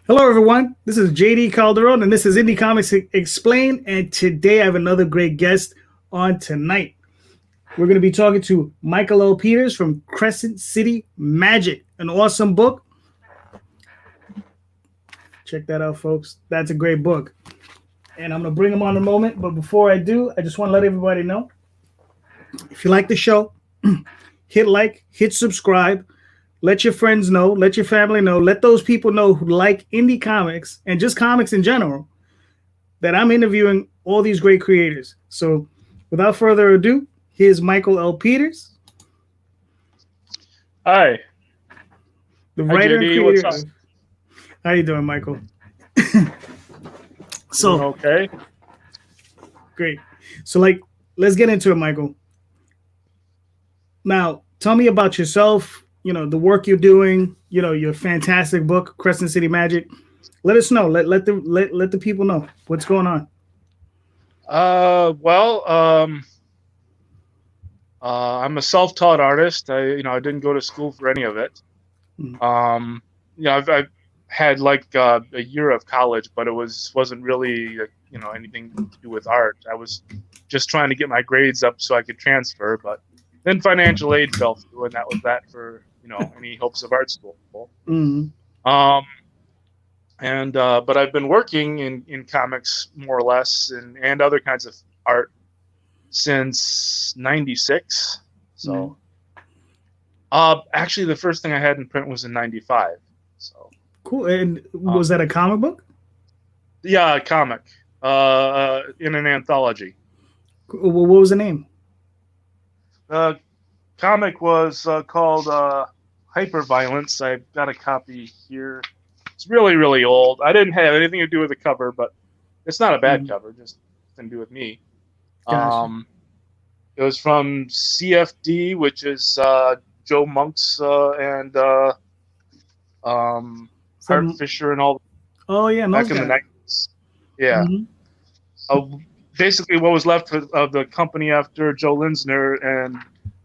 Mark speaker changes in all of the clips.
Speaker 1: Hello, everyone. This is JD Calderon, and this is Indy Comics Explained. And today I have another great guest on tonight. We're going to be talking to Michael L. Peters from Crescent City Magic, an awesome book. Check that out, folks. That's a great book. And I'm going to bring him on in a moment. But before I do, I just want to let everybody know if you like the show, hit like, hit subscribe. Let your friends know, let your family know, let those people know who like indie comics and just comics in general that I'm interviewing all these great creators. So without further ado, here's Michael L. Peters.
Speaker 2: Hi.
Speaker 1: The writer and
Speaker 2: JD,
Speaker 1: creator.
Speaker 2: what's up?
Speaker 1: How you doing, Michael?
Speaker 2: Doing okay.
Speaker 1: Great. So let's get into it, Michael. Now, tell me about yourself. The work you're doing, your fantastic book, Crescent City Magic. Let us know. Let the people know what's going on.
Speaker 2: I'm a self-taught artist. I didn't go to school for any of it. I've had a year of college, but it wasn't really anything to do with art. I was just trying to get my grades up so I could transfer, but then financial aid fell through, and that was that for any hopes of art school.
Speaker 1: Mm-hmm.
Speaker 2: But I've been working in comics more or less and other kinds of art since '96. So, actually, the first thing I had in print was in '95. So
Speaker 1: cool. And was that a comic book?
Speaker 2: Yeah, a comic in an anthology.
Speaker 1: What was the name?
Speaker 2: The comic was called Hyperviolence. I've got a copy here. It's really, really old. I didn't have anything to do with the cover, but it's not a bad cover. Just nothing to do with me.
Speaker 1: Gotcha.
Speaker 2: It was from CFD, which is Joe Monks and Art Fisher and all.
Speaker 1: Oh yeah,
Speaker 2: back in the 90s. Yeah. Mm-hmm. Basically, what was left of the company after Joe Linsner and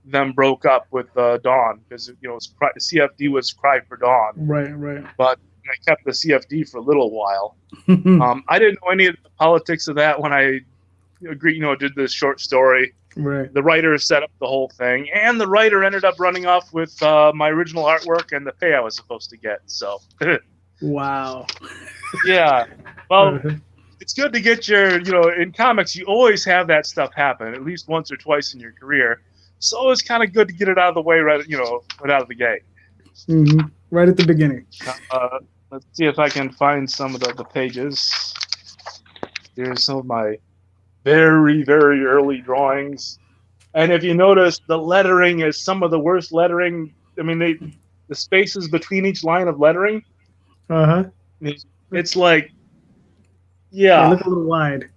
Speaker 2: them broke up with Dawn, because CFD was Cry for Dawn.
Speaker 1: Right.
Speaker 2: But I kept the CFD for a little while. I didn't know any of the politics of that when I did this short story.
Speaker 1: Right.
Speaker 2: The writer set up the whole thing, and the writer ended up running off with my original artwork and the pay I was supposed to get. So.
Speaker 1: Wow.
Speaker 2: Yeah. Well. It's good to get in comics, you always have that stuff happen at least once or twice in your career. So it's kind of good to get it out of the way right out of the gate.
Speaker 1: Mm-hmm. Right at the beginning.
Speaker 2: Let's see if I can find some of the pages. Here's some of my very, very early drawings. And if you notice, the lettering is some of the worst lettering. I mean, the spaces between each line of lettering. It's like, yeah,
Speaker 1: they look a little wide.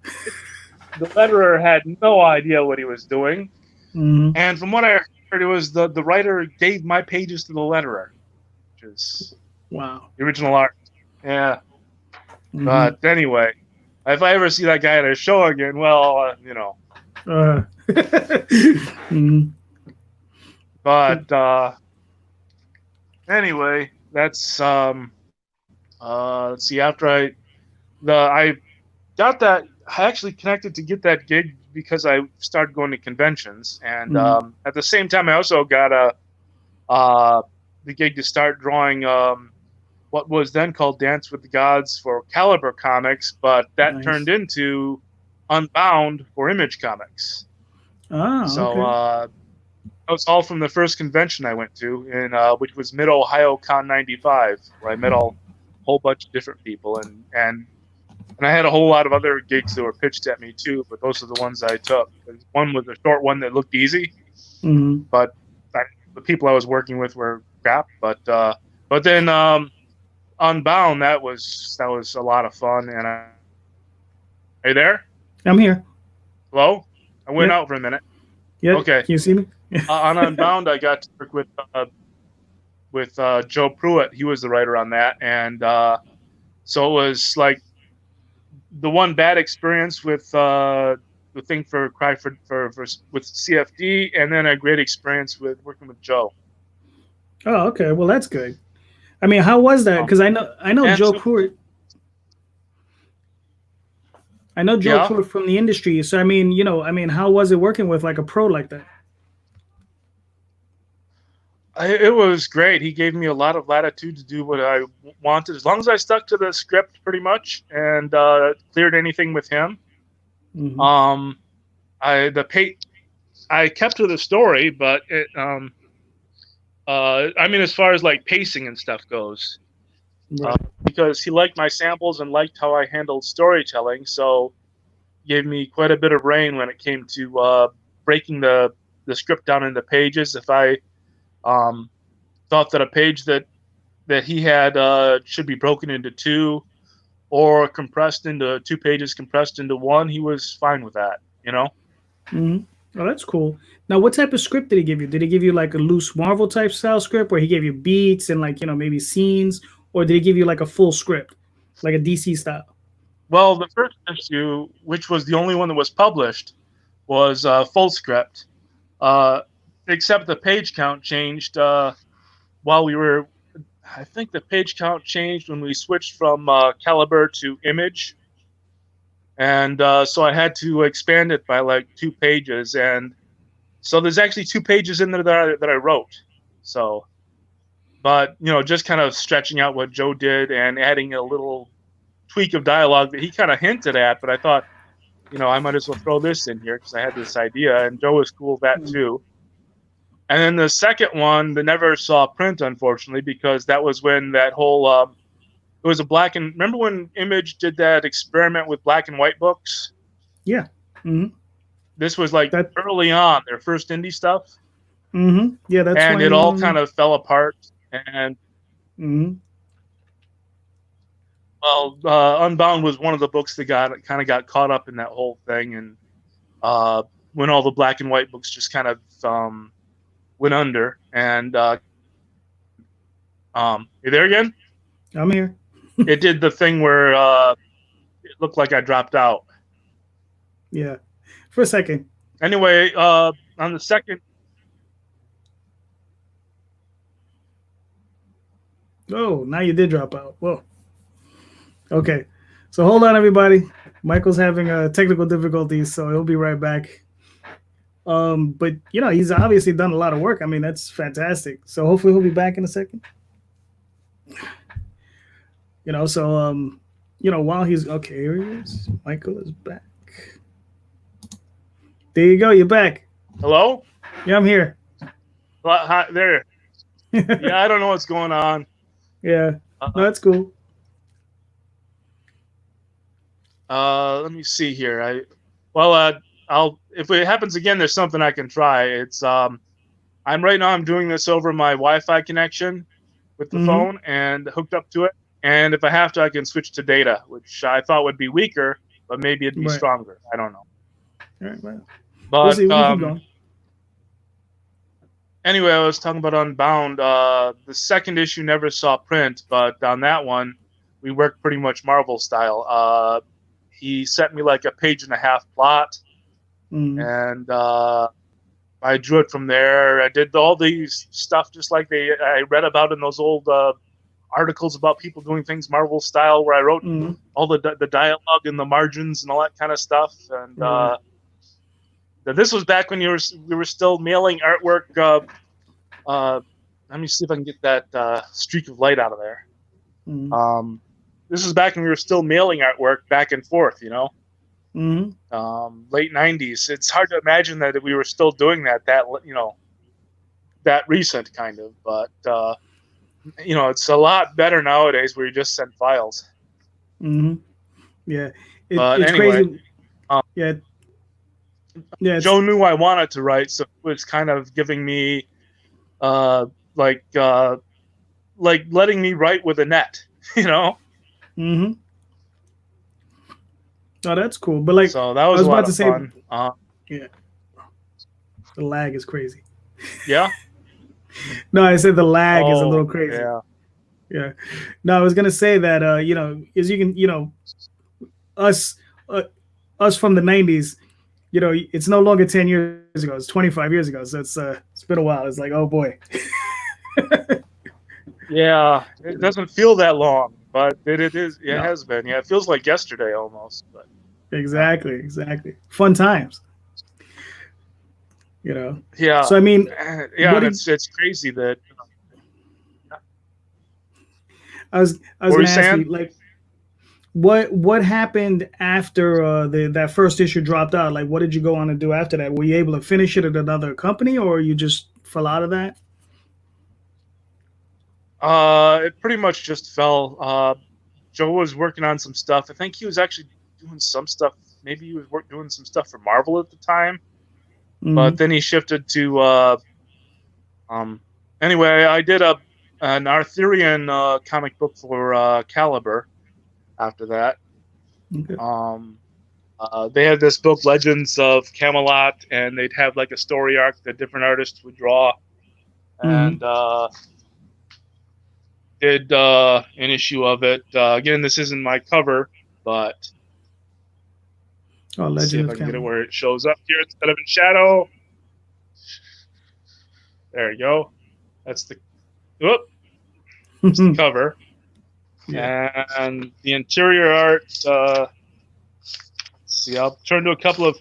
Speaker 2: The letterer had no idea what he was doing.
Speaker 1: Mm-hmm.
Speaker 2: And from what I heard, it was the writer gave my pages to the letterer, which is
Speaker 1: wow,
Speaker 2: the original art. Yeah.
Speaker 1: Mm-hmm.
Speaker 2: But anyway, if I ever see that guy at a show again, well,
Speaker 1: mm-hmm.
Speaker 2: But anyway, that's let's see. After I got that, I actually connected to get that gig because I started going to conventions, and at the same time, I also got the gig to start drawing what was then called Dance with the Gods for Caliber Comics, but that turned into Unbound for Image Comics. So that was all from the first convention I went to, which was Mid Ohio Con '95, where I met a whole bunch of different people, and I had a whole lot of other gigs that were pitched at me too, but those are the ones I took. One was a short one that looked easy, but the people I was working with were crap. But then Unbound, that was a lot of fun. And are you there?
Speaker 1: I'm here.
Speaker 2: Hello? I went out for a minute.
Speaker 1: Yeah.
Speaker 2: Okay.
Speaker 1: Can you see me?
Speaker 2: On Unbound, I got to work with Joe Pruitt. He was the writer on that, and so it was like the one bad experience with the thing for Cry for with CFD, and then a great experience with working with Joe.
Speaker 1: Oh, okay. Well, that's good. I mean, how was that? Because I know
Speaker 2: And
Speaker 1: Joe
Speaker 2: so,
Speaker 1: Cruitt. I know Joe
Speaker 2: yeah,
Speaker 1: Cruitt from the industry. So I mean, how was it working with like a pro like that?
Speaker 2: it was great. He gave me a lot of latitude to do what I wanted, as long as I stuck to the script pretty much and cleared anything with him.
Speaker 1: Mm-hmm.
Speaker 2: Um, I kept to the story, but I mean, as far as like pacing and stuff goes, uh,
Speaker 1: Right.
Speaker 2: because he liked my samples and liked how I handled storytelling, so gave me quite a bit of rein when it came to breaking the script down into pages. If I um, thought that a page that he had should be broken into two or compressed into 2 pages, compressed into one, he was fine with that. You know.
Speaker 1: Mm-hmm. Oh, that's cool. Now, what type of script did he give you? Did he give you like a loose Marvel type style script, where he gave you beats and like maybe scenes, or did he give you like a full script, like a DC style?
Speaker 2: Well, the first issue, which was the only one that was published, was full script, uh, except the page count changed while we were. I think the page count changed when we switched from Caliber to Image, and so I had to expand it by like 2 pages, and so there's actually 2 pages in there that I wrote. So, but just kind of stretching out what Joe did and adding a little tweak of dialogue that he kind of hinted at, but I thought, I might as well throw this in here because I had this idea, and Joe was cool with that too. And then the second one, that never saw print, unfortunately, because that was when that whole it was a remember when Image did that experiment with black and white books?
Speaker 1: Yeah. Mm-hmm.
Speaker 2: This was like
Speaker 1: That.
Speaker 2: early on, their first indie stuff,
Speaker 1: Mm-hmm. Yeah, that's
Speaker 2: and it
Speaker 1: when.
Speaker 2: all kind of fell apart. And
Speaker 1: Mm-hmm.
Speaker 2: well, Unbound was one of the books that got caught up in that whole thing, and when all the black and white books just kind of went under. And you there again?
Speaker 1: I'm here.
Speaker 2: It did the thing where it looked like I dropped out.
Speaker 1: Yeah, for a second.
Speaker 2: Anyway, on the second.
Speaker 1: Oh, now you did drop out. Whoa. Okay, so hold on, everybody. Michael's having technical difficulties, so he'll be right back. But he's obviously done a lot of work. I mean, that's fantastic. So hopefully he'll be back in a second. While he's okay, here he is. Michael is back. There you go. You're back.
Speaker 2: Hello?
Speaker 1: Yeah, I'm here.
Speaker 2: Hi, there. Yeah, I don't know what's going on.
Speaker 1: Yeah, no, that's cool.
Speaker 2: Let me see here. I'll if it happens again, there's something I can try. It's I'm right now I'm doing this over my Wi-Fi connection with the phone and hooked up to it. And if I have to, I can switch to data, which I thought would be weaker, but maybe it'd be stronger. I don't know.
Speaker 1: All right, well,
Speaker 2: But
Speaker 1: we'll see. We can keep going.
Speaker 2: Anyway, I was talking about Unbound. The second issue never saw print, but on that one, we worked pretty much Marvel style. He sent me like a 1.5-page plot, and I drew it from there. I did all these stuff just like I read about in those old articles about people doing things Marvel style, where I wrote all the dialogue and the margins and all that kind of stuff. And this was back when we were still mailing artwork. Let me see if I can get that streak of light out of there. This was back when we were still mailing artwork back and forth, late 90s. It's hard to imagine that we were still doing that recent kind of, but it's a lot better nowadays where you just send files.
Speaker 1: Yeah,
Speaker 2: but
Speaker 1: it's
Speaker 2: anyway,
Speaker 1: crazy. Yeah.
Speaker 2: Joe knew I wanted to write, so it was kind of giving me like letting me write with a net,
Speaker 1: Oh, that's cool. But like,
Speaker 2: so that was a lot of fun.
Speaker 1: Yeah, the lag is crazy.
Speaker 2: Yeah.
Speaker 1: No, I said the lag is a little crazy.
Speaker 2: Yeah.
Speaker 1: No, I was gonna say that as you can, us from the 90s, it's no longer 10 years ago. It's 25 years ago. So it's been a while. It's like, oh boy.
Speaker 2: Yeah, it doesn't feel that long, but it is. It
Speaker 1: No,
Speaker 2: has been. Yeah, it feels like yesterday almost. But
Speaker 1: exactly. Fun times, you know.
Speaker 2: yeah,
Speaker 1: So I mean,
Speaker 2: yeah,
Speaker 1: what
Speaker 2: and
Speaker 1: did
Speaker 2: it's crazy that.
Speaker 1: I was
Speaker 2: What were you
Speaker 1: gonna ask you
Speaker 2: saying?
Speaker 1: like what happened after that first issue dropped out? Like, what did you go on to do after that? Were you able to finish it at another company, or you just fell out of that?
Speaker 2: It pretty much just fell. Joe was working on some stuff. I think he was actually doing some stuff. Maybe he was doing some stuff for Marvel at the time, but
Speaker 1: Hmm.
Speaker 2: then he shifted to. Um, anyway, I did an Arthurian comic book for Caliber. After that,
Speaker 1: Okay.
Speaker 2: um, they had this book, Legends of Camelot, and they'd have like a story arc that different artists would draw,
Speaker 1: Hmm.
Speaker 2: and did an issue of it. Again, this isn't my cover, but
Speaker 1: Oh,
Speaker 2: let's see
Speaker 1: Legend
Speaker 2: if
Speaker 1: of
Speaker 2: I can get it
Speaker 1: Camelot.
Speaker 2: where it shows up here instead of in shadow. There you go. That's the whoop. There's the cover,
Speaker 1: Yeah.
Speaker 2: and the interior art. Let's see, I'll turn to a couple of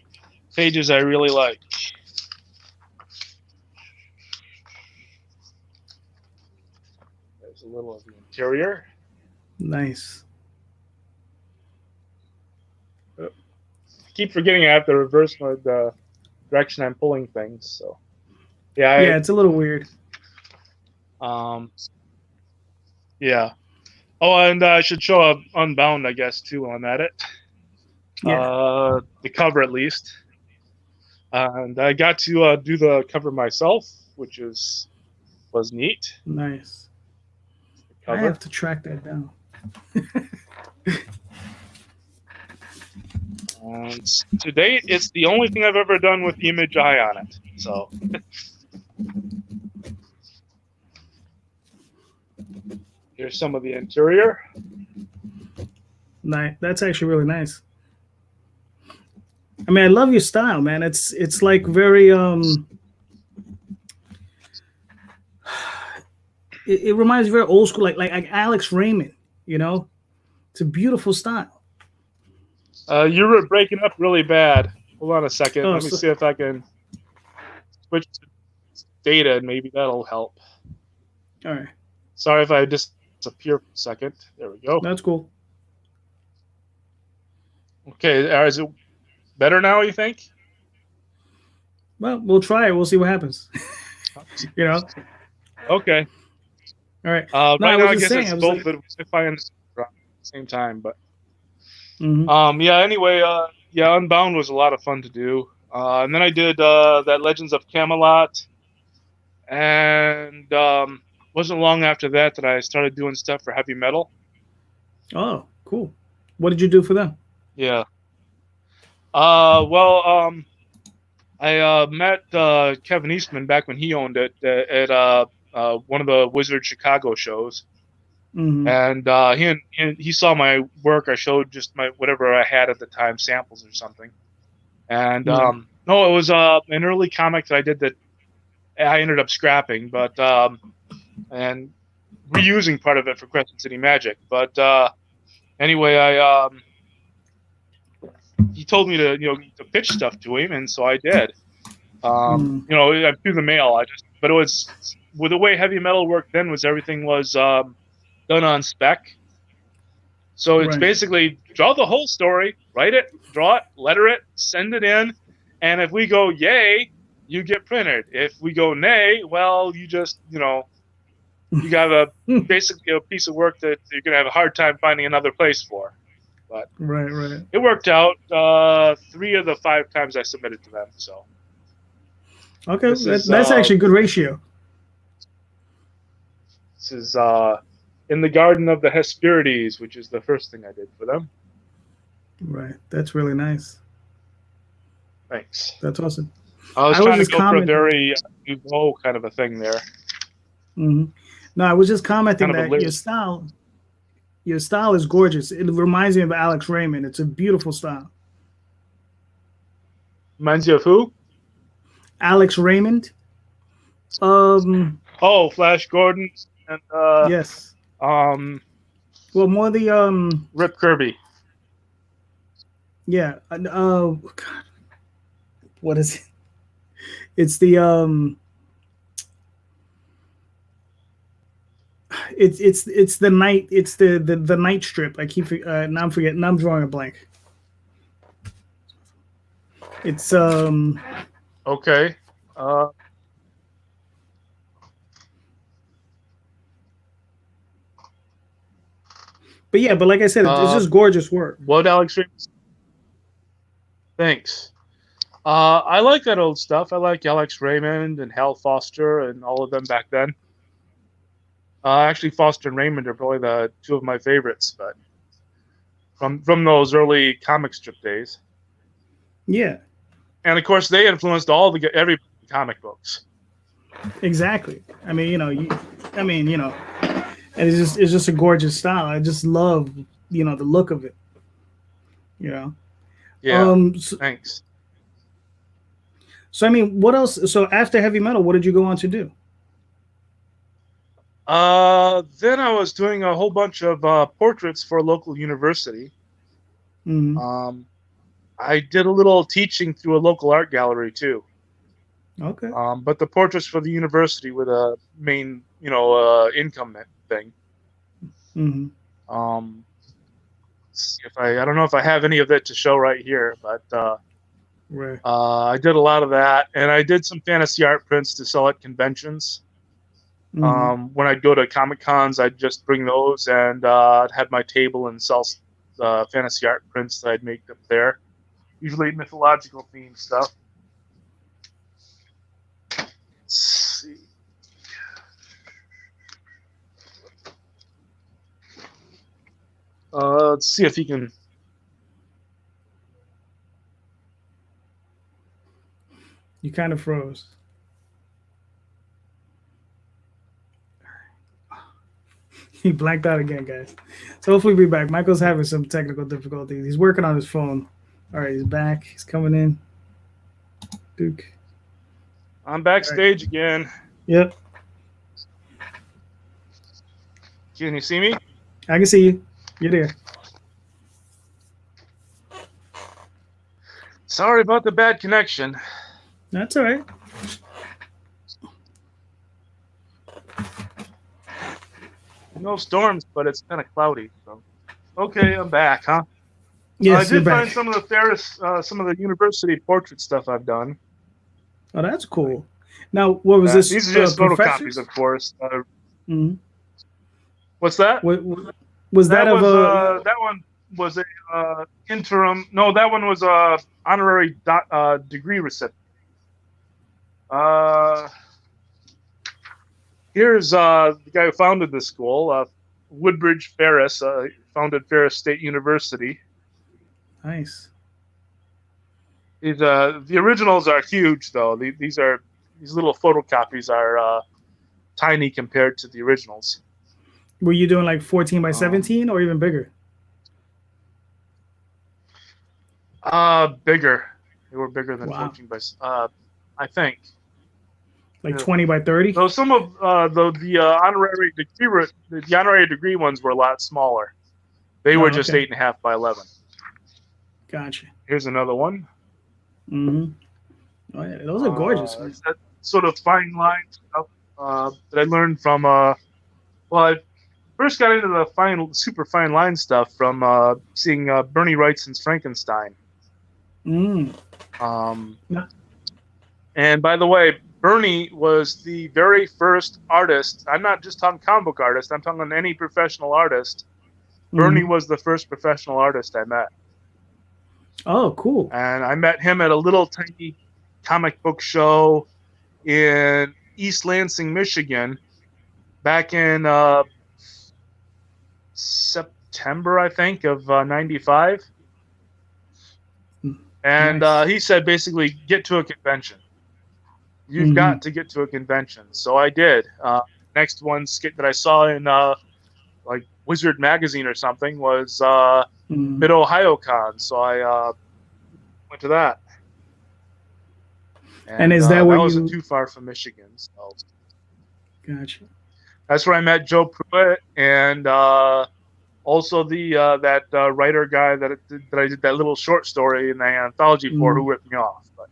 Speaker 2: pages I really like. There's a little of the interior.
Speaker 1: Nice.
Speaker 2: I keep forgetting I have to reverse the direction I'm pulling things. So
Speaker 1: Yeah,
Speaker 2: yeah,
Speaker 1: it's a little weird.
Speaker 2: Yeah. Oh, and I should show up Unbound, I guess, too, while I'm at it.
Speaker 1: Yeah.
Speaker 2: The cover, at least. And I got to do the cover myself, which was neat.
Speaker 1: Nice.
Speaker 2: The
Speaker 1: I
Speaker 2: cover.
Speaker 1: have to track that down.
Speaker 2: And to date, it's the only thing I've ever done with the image eye on it. So. Here's some of the interior.
Speaker 1: Nice. That's actually really nice. I mean, I love your style, man. It's like very it reminds me very old school, like Alex Raymond. You know, it's a beautiful style.
Speaker 2: You were breaking up really bad. Hold on a second.
Speaker 1: Oh,
Speaker 2: Let me see if I can switch to data, and maybe that'll help.
Speaker 1: all right.
Speaker 2: Sorry if I disappear for a second. There we go.
Speaker 1: That's cool.
Speaker 2: Okay, is it better now, you think?
Speaker 1: Well, we'll try it. We'll see what happens. You know.
Speaker 2: Okay.
Speaker 1: All right. No, I
Speaker 2: Right now,
Speaker 1: was
Speaker 2: I
Speaker 1: just
Speaker 2: guess
Speaker 1: saying.
Speaker 2: it's
Speaker 1: I was
Speaker 2: both
Speaker 1: like,
Speaker 2: if I at the same time. But
Speaker 1: mhm.
Speaker 2: yeah. Anyway, yeah, Unbound was a lot of fun to do. And then I did that Legends of Camelot, and wasn't long after that I started doing stuff for heavy metal.
Speaker 1: Oh, cool. What did you do for them?
Speaker 2: Yeah. Well, I met Kevin Eastman back when he owned it at one of the Wizard Chicago shows,
Speaker 1: Hmm.
Speaker 2: and he saw my work. I showed just my whatever I had at the time, samples or something. And
Speaker 1: Right.
Speaker 2: no, it was an early comic that I did that I ended up scrapping, but and reusing part of it for Crescent City Magic. But anyway, he told me to pitch stuff to him, and so I did.
Speaker 1: Mm.
Speaker 2: Through the mail. But it was with the way heavy metal worked then was everything was done on spec. So it's
Speaker 1: Right.
Speaker 2: basically draw the whole story, write it, draw it, letter it, send it in, and if we go yay, you get printed. If we go nay, well, you just you got basically a piece of work that you're gonna have a hard time finding another place for. But
Speaker 1: Right.
Speaker 2: it worked out 3 of the 5 times I submitted to them. So
Speaker 1: Okay,
Speaker 2: this is
Speaker 1: that's actually a good ratio.
Speaker 2: This is in the Garden of the Hesperides, which is the first thing I did for them.
Speaker 1: Right. That's really nice.
Speaker 2: Thanks.
Speaker 1: That's awesome.
Speaker 2: I was
Speaker 1: I was
Speaker 2: trying to
Speaker 1: just
Speaker 2: go for a
Speaker 1: commenting.
Speaker 2: very nouveau kind of a thing there.
Speaker 1: Hmm. No, I was just commenting
Speaker 2: Kind of a
Speaker 1: that
Speaker 2: lyric.
Speaker 1: your style is gorgeous. It reminds me of Alex Raymond. It's a beautiful style.
Speaker 2: Reminds you of who?
Speaker 1: Alex Raymond.
Speaker 2: Oh, Flash Gordon. and
Speaker 1: Yes.
Speaker 2: um,
Speaker 1: Well, more the
Speaker 2: Rip Kirby.
Speaker 1: yeah. God, what is it? It's the it's the night. It's the night strip. I keep now I'm forgetting. Now I'm drawing a blank. It's
Speaker 2: Okay.
Speaker 1: but yeah, but like I said, it's just gorgeous work.
Speaker 2: What Alex Raymond? Thanks. I like that old stuff. I like Alex Raymond and Hal Foster and all of them back then. Actually, Foster and Raymond are probably the two of my favorites, but from those early comic strip days.
Speaker 1: Yeah,
Speaker 2: And of course, they influenced every comic books.
Speaker 1: exactly. I mean, and it's just a gorgeous style. I just love the look of it. You know.
Speaker 2: Yeah.
Speaker 1: So,
Speaker 2: Thanks.
Speaker 1: so I mean, what else? So after heavy metal, what did you go on to do?
Speaker 2: Then I was doing a whole bunch of portraits for a local university.
Speaker 1: Mm-hmm.
Speaker 2: I did a little teaching through a local art gallery too.
Speaker 1: Okay.
Speaker 2: But the portraits for the university were the main, income thing.
Speaker 1: Mm-hmm.
Speaker 2: See if I don't know if I have any of it to show right here, but
Speaker 1: Right.
Speaker 2: I did a lot of that, and I did some fantasy art prints to sell at conventions.
Speaker 1: Mm-hmm.
Speaker 2: When I'd go to Comic Cons, I'd just bring those and I'd have my table and sell fantasy art prints that I'd make up there, usually mythological themed stuff. Let's see. Let's see if you can.
Speaker 1: You kind of froze. He blanked out again, guys. So hopefully we'll be back. Michael's having some technical difficulties. He's working on his phone. All right, he's back. He's coming in. Duke.
Speaker 2: I'm backstage again.
Speaker 1: Yep.
Speaker 2: Can you see me?
Speaker 1: I can see you. You're there.
Speaker 2: Sorry about the bad connection.
Speaker 1: That's all right.
Speaker 2: No storms, but it's kind of cloudy. So, okay, I'm back, huh?
Speaker 1: Yes,
Speaker 2: I
Speaker 1: you're
Speaker 2: did
Speaker 1: back.
Speaker 2: find some of the some of the university portrait stuff I've done.
Speaker 1: Oh, that's cool. Now, what was this?
Speaker 2: These are just
Speaker 1: professors?
Speaker 2: photocopies, of course.
Speaker 1: Mm-hmm.
Speaker 2: What's that?
Speaker 1: What was that of a?
Speaker 2: That one was a interim. No, that one was a honorary degree recipient. Here's the guy who founded the school, Woodbridge Ferris, founded Ferris State University.
Speaker 1: Nice.
Speaker 2: The originals are huge, though. These little photocopies are tiny compared to the originals.
Speaker 1: Were you doing like 14 by 17 or even bigger?
Speaker 2: Bigger. They were bigger than 14 by. I think.
Speaker 1: Like 20 by 30.
Speaker 2: So some of the honorary degree ones were a lot smaller. They were just 8.5 by 11.
Speaker 1: Gotcha.
Speaker 2: Here's another one.
Speaker 1: Mm-hmm. Oh yeah, those are gorgeous.
Speaker 2: That sort of fine line stuff that I learned from. Well, I first got into the super fine line stuff from seeing Bernie Wrightson's Frankenstein. And by the way, Bernie was the very first artist. I'm not just talking comic book artist. I'm talking any professional artist. Bernie was the first professional artist I met.
Speaker 1: Oh, cool.
Speaker 2: And I met him at a little tiny comic book show in East Lansing, Michigan, back in September, I think, of 95. And
Speaker 1: Nice.
Speaker 2: he said, basically, get to a convention. You've got to get to a convention. So I did. Next one skit that I saw in like Wizard Magazine or something was Mid-Ohio Con. So I went to that.
Speaker 1: And is that where
Speaker 2: wasn't too far from Michigan. So.
Speaker 1: Gotcha.
Speaker 2: That's where I met Joe Pruitt and also the that writer guy that I did that little short story in the anthology for, who ripped me off. But,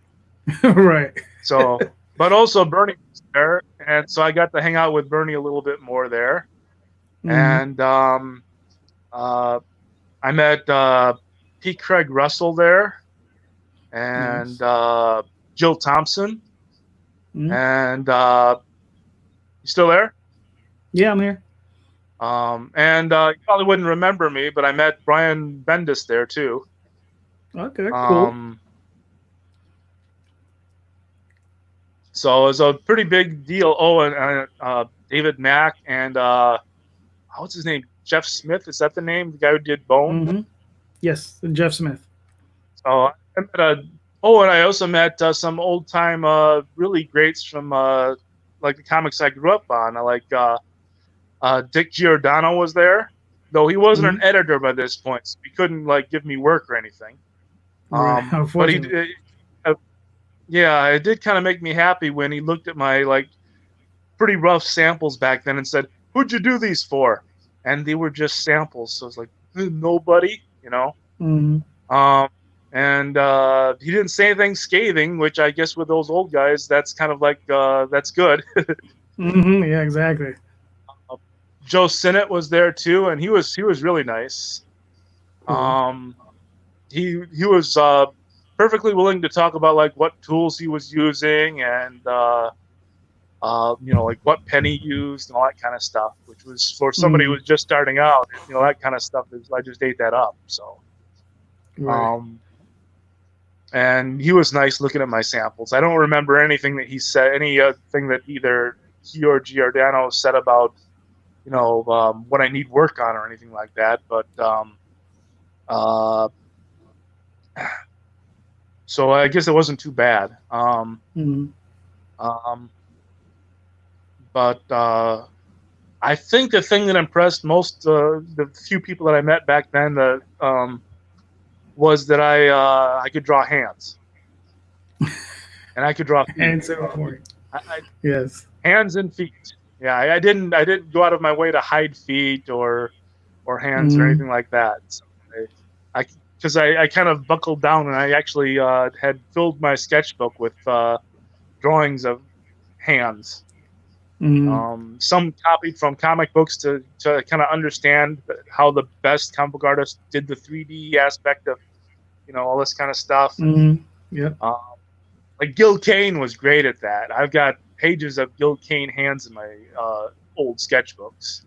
Speaker 1: Right.
Speaker 2: so, but also Bernie was there, and so I got to hang out with Bernie a little bit more there. And I met P. Craig Russell there, and Jill Thompson. And you still there?
Speaker 1: Yeah, I'm here.
Speaker 2: And you probably wouldn't remember me, but I met Brian Bendis there too.
Speaker 1: Okay, cool.
Speaker 2: So it was a pretty big deal. Oh, and David Mack and what's his name? Jeff Smith, is that the name? The guy who did Bone?
Speaker 1: Yes, Jeff Smith.
Speaker 2: So I met and I also met some old time really greats from like the comics I grew up on. I like Dick Giordano was there, though he wasn't an editor by this point, so he couldn't like give me work or anything. But he did, yeah, it did kind of make me happy when he looked at my like pretty rough samples back then and said, "Who'd you do these for?" And they were just samples, so it's like nobody, you know. And he didn't say anything scathing, which I guess with those old guys, that's kind of like that's good.
Speaker 1: Yeah, exactly.
Speaker 2: Joe Sinnott was there too, and he was really nice. He was perfectly willing to talk about like what tools he was using and you know, like what pen he used and all that kind of stuff, which was for somebody who was just starting out. You know, that kind of stuff is I just ate that up. So, and he was nice looking at my samples. I don't remember anything that he said, anything that either he or Giordano said about, you know, what I need work on or anything like that. But so I guess it wasn't too bad. But I think the thing that impressed most the few people that I met back then was that I could draw hands, and I could draw feet.
Speaker 1: Hands are important. Yes.
Speaker 2: Hands and feet. Yeah, I didn't go out of my way to hide feet or hands or anything like that. So because I kind of buckled down and I actually had filled my sketchbook with drawings of hands. Some copied from comic books to kind of understand how the best comic book artists did the 3D aspect of, you know, all this kind of stuff. Like Gil Kane was great at that. I've got pages of Gil Kane hands in my old sketchbooks.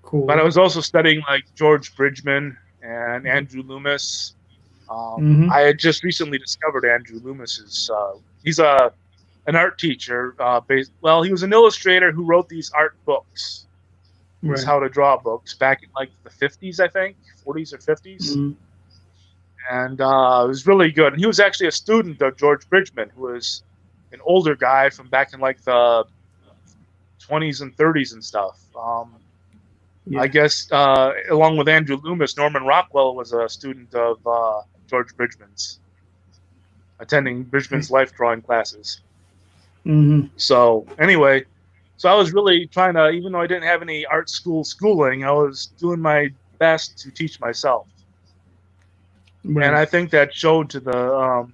Speaker 1: Cool.
Speaker 2: But I was also studying like George Bridgman and Andrew Loomis. I had just recently discovered Andrew Loomis's. He's an art teacher. He was an illustrator who wrote these art books. Right. How to draw books back in like the 50s, I think, 40s or 50s. And it was really good. And he was actually a student of George Bridgman, who was an older guy from back in like the 20s and 30s and stuff. I guess along with Andrew Loomis, Norman Rockwell was a student of George Bridgman's, attending Bridgman's life drawing classes. So anyway, so I was really trying to, even though I didn't have any art school schooling, I was doing my best to teach myself. Right. And I think that showed to the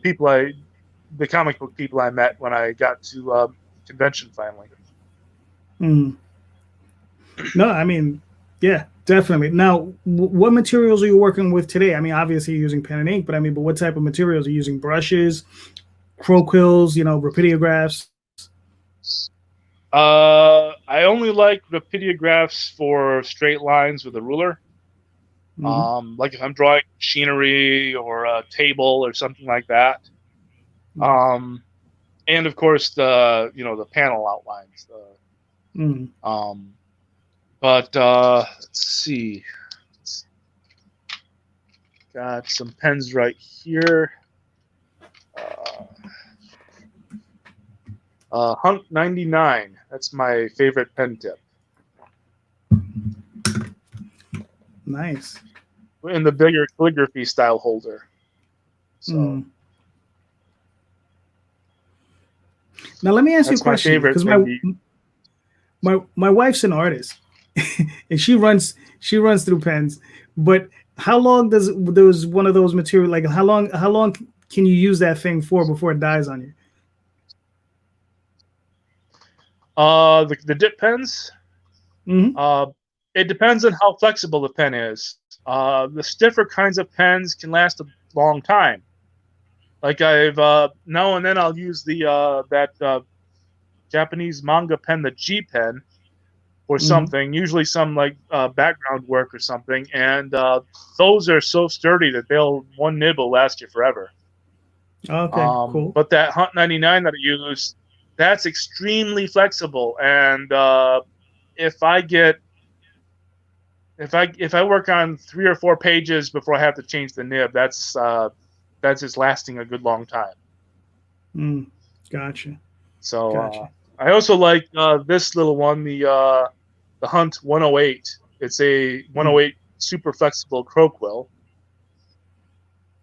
Speaker 2: people the comic book people I met when I got to convention finally.
Speaker 1: No, I mean, yeah, definitely. Now, what materials are you working with today? I mean, obviously you're using pen and ink, but I mean, but what type of materials are you using? Brushes, crow quills, you know, rapidographs?
Speaker 2: I only like rapidographs for straight lines with a ruler. Like if I'm drawing machinery or a table or something like that. And of course the panel outlines. But let's see. Got some pens right here. Hunk 99. That's my favorite pen tip.
Speaker 1: Nice.
Speaker 2: In the bigger calligraphy style holder. So.
Speaker 1: Now let me ask you a question. my wife's an artist, and she runs through pens. But how long does one of those material, like how long can you use that thing for before it dies on you?
Speaker 2: The dip pens.
Speaker 1: Mm-hmm.
Speaker 2: It depends on how flexible the pen is. The stiffer kinds of pens can last a long time. Like I've now and then I'll use that Japanese manga pen, the G pen, or
Speaker 1: Mm-hmm.
Speaker 2: something. Usually some like background work or something, and those are so sturdy that one nib will last you forever.
Speaker 1: Okay, cool.
Speaker 2: But that Hunt 99 that I use, that's extremely flexible, and if I get if I work on 3 or 4 pages before I have to change the nib, that's just lasting a good long time.
Speaker 1: Gotcha.
Speaker 2: So I also like this little one, the Hunt 108. It's a 108 super flexible crow quill.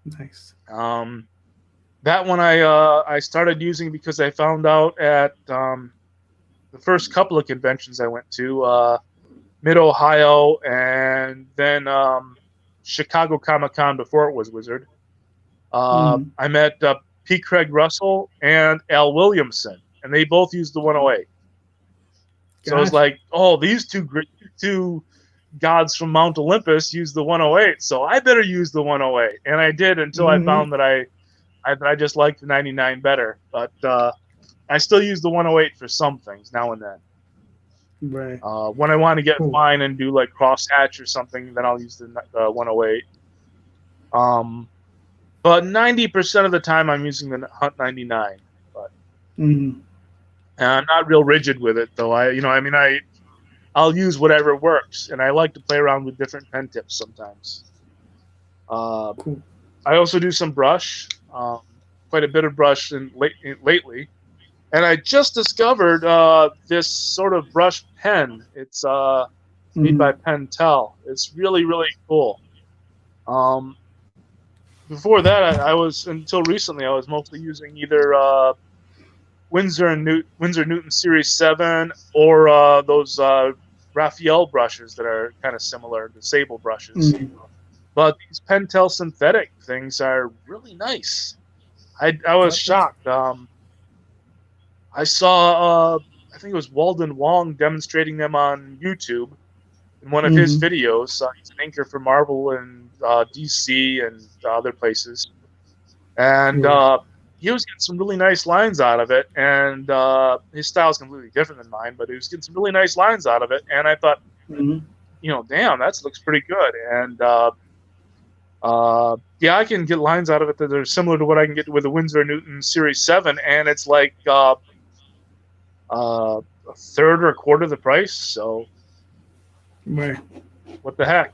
Speaker 1: Nice.
Speaker 2: That one I started using because I found out at the first couple of conventions I went to, Mid Ohio, and then Chicago Comic Con before it was Wizard. I met P. Craig Russell and Al Williamson, and they both used the 108. So I was like, oh, these two gods from Mount Olympus use the 108, so I better use the 108. And I did until I found that I just liked the 99 better. But I still use the 108 for some things now and then.
Speaker 1: Right.
Speaker 2: When I want to get fine and do like crosshatch or something, then I'll use the 108. But 90% of the time I'm using the Hunt 99. But and I'm not real rigid with it, though. I'll use whatever works, and I like to play around with different pen tips sometimes.
Speaker 1: Cool.
Speaker 2: I also do some brush, quite a bit of brush lately. And I just discovered this sort of brush pen. It's made by Pentel. It's really, really cool. Before that, until recently, I was mostly using either Winsor Newton Series 7 or those Raphael brushes that are kind of similar, the Sable brushes. But these Pentel synthetic things are really nice. I was shocked. I saw, I think it was Walden Wong demonstrating them on YouTube in one of his videos. He's an inker for Marvel and DC and other places. And he was getting some really nice lines out of it. And his style is completely different than mine, but he was getting some really nice lines out of it. And I thought, damn, that looks pretty good. And I can get lines out of it that are similar to what I can get with the Winsor Newton Series 7. And it's like a third or a quarter of the price, so what the heck,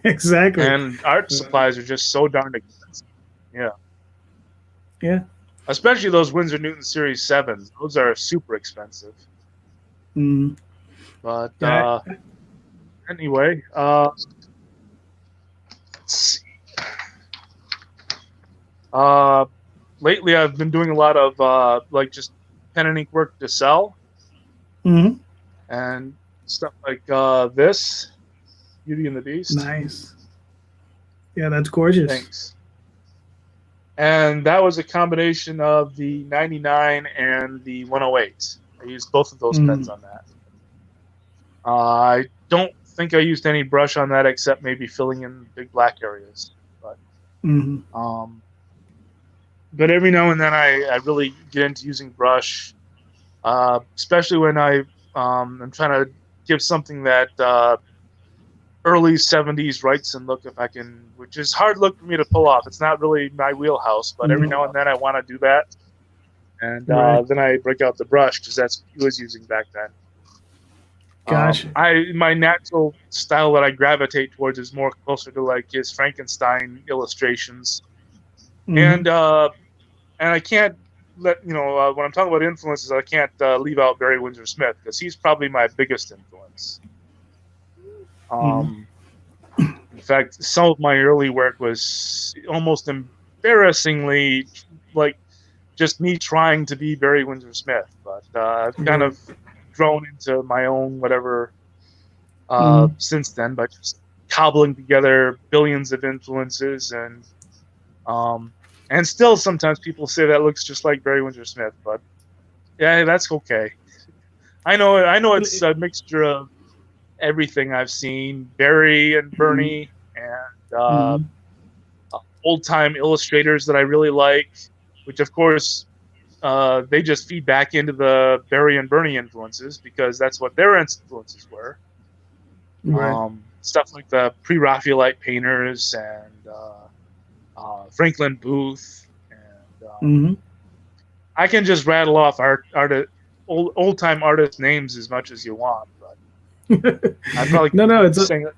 Speaker 1: Exactly.
Speaker 2: And art supplies are just so darn expensive. Yeah, especially those Winsor Newton Series 7s. Those are super expensive. But anyway, let's see. Lately I've been doing a lot of just pen and ink work to sell, and stuff like this, Beauty and the Beast.
Speaker 1: Nice. Yeah, that's gorgeous.
Speaker 2: Thanks. And that was a combination of the 99 and the 108. I used both of those pens on that. I don't think I used any brush on that except maybe filling in big black areas. But but every now and then I really get into using brush, especially when I'm trying to give something that early 70s Wrightson look, if I can, which is hard look for me to pull off. It's not really my wheelhouse, but every now and then I want to do that. And then I break out the brush because that's what he was using back then.
Speaker 1: Gotcha.
Speaker 2: My natural style that I gravitate towards is more closer to like his Frankenstein illustrations. And I can't when I'm talking about influences, I can't leave out Barry Windsor Smith because he's probably my biggest influence. In fact, some of my early work was almost embarrassingly like just me trying to be Barry Windsor Smith. But I've kind of grown into my own whatever
Speaker 1: Mhm.
Speaker 2: since then, by just cobbling together billions of influences and still sometimes people say that looks just like Barry Windsor Smith, but yeah, that's okay. I know it's a mixture of everything I've seen, Barry and
Speaker 1: Mhm.
Speaker 2: Bernie, and
Speaker 1: Mhm.
Speaker 2: old time illustrators that I really like, which of course they just feed back into the Barry and Bernie influences because that's what their influences were.
Speaker 1: Right.
Speaker 2: Stuff like the pre-Raphaelite painters and Franklin Booth, and
Speaker 1: Mhm.
Speaker 2: I can just rattle off old time artist names as much as you want, but I probably
Speaker 1: No,
Speaker 2: could
Speaker 1: no, it's
Speaker 2: sing it.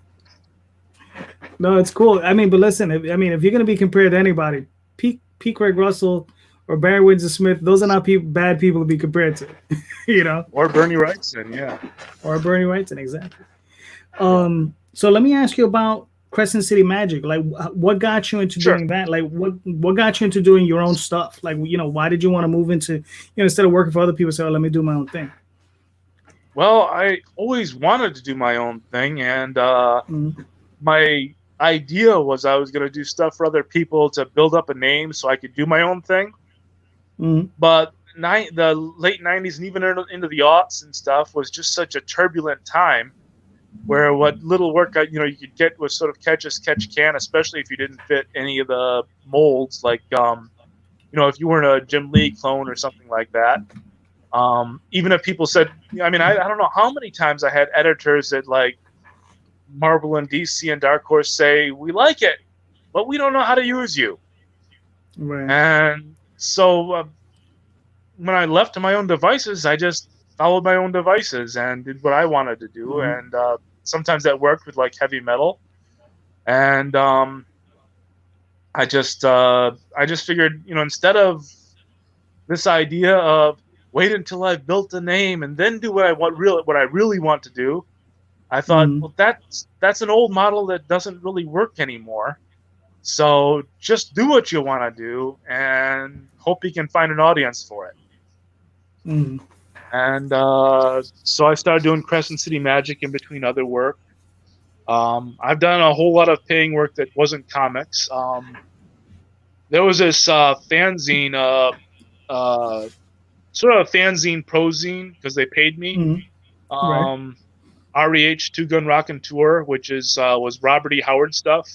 Speaker 1: no, it's cool. I mean, but listen, if you're gonna be compared to anybody, P. Craig Russell or Barry Windsor Smith, those are not bad people to be compared to, you know,
Speaker 2: Or Bernie Wrightson, yeah,
Speaker 1: or Bernie Wrightson, exactly.
Speaker 2: yeah,
Speaker 1: So let me ask you about Crescent City Magic. Like, what got you into
Speaker 2: sure.
Speaker 1: doing that? Like, what got you into doing your own stuff? Like, why did you want to move into, instead of working for other people, say, oh, let me do my own thing.
Speaker 2: Well, I always wanted to do my own thing, and
Speaker 1: Mm-hmm.
Speaker 2: my idea was I was going to do stuff for other people to build up a name so I could do my own thing.
Speaker 1: Mm-hmm.
Speaker 2: But the late 90s and even into the aughts and stuff was just such a turbulent time where what little work you could get was sort of catch as catch can, especially if you didn't fit any of the molds, like if you weren't a Jim Lee clone or something like that. Even if people said, I mean, I don't know how many times I had editors at like Marvel and DC and Dark Horse say, we like it, but we don't know how to use you.
Speaker 1: Right.
Speaker 2: And so when I left to my own devices, I just followed my own devices and did what I wanted to do.
Speaker 1: Mm-hmm.
Speaker 2: And sometimes that worked with like heavy metal. And I just figured, instead of this idea of wait until I've built a name and then do what I really want to do, I thought,
Speaker 1: Mm-hmm.
Speaker 2: well, that's an old model that doesn't really work anymore. So just do what you want to do and hope you can find an audience for it.
Speaker 1: Mm-hmm.
Speaker 2: And so I started doing Crescent City Magic in between other work. I've done a whole lot of paying work that wasn't comics. There was this fanzine, sort of a fanzine prozine because they paid me.
Speaker 1: Mm-hmm. Right.
Speaker 2: Um, REH Two Gun Rockin' Tour, which was Robert E. Howard stuff,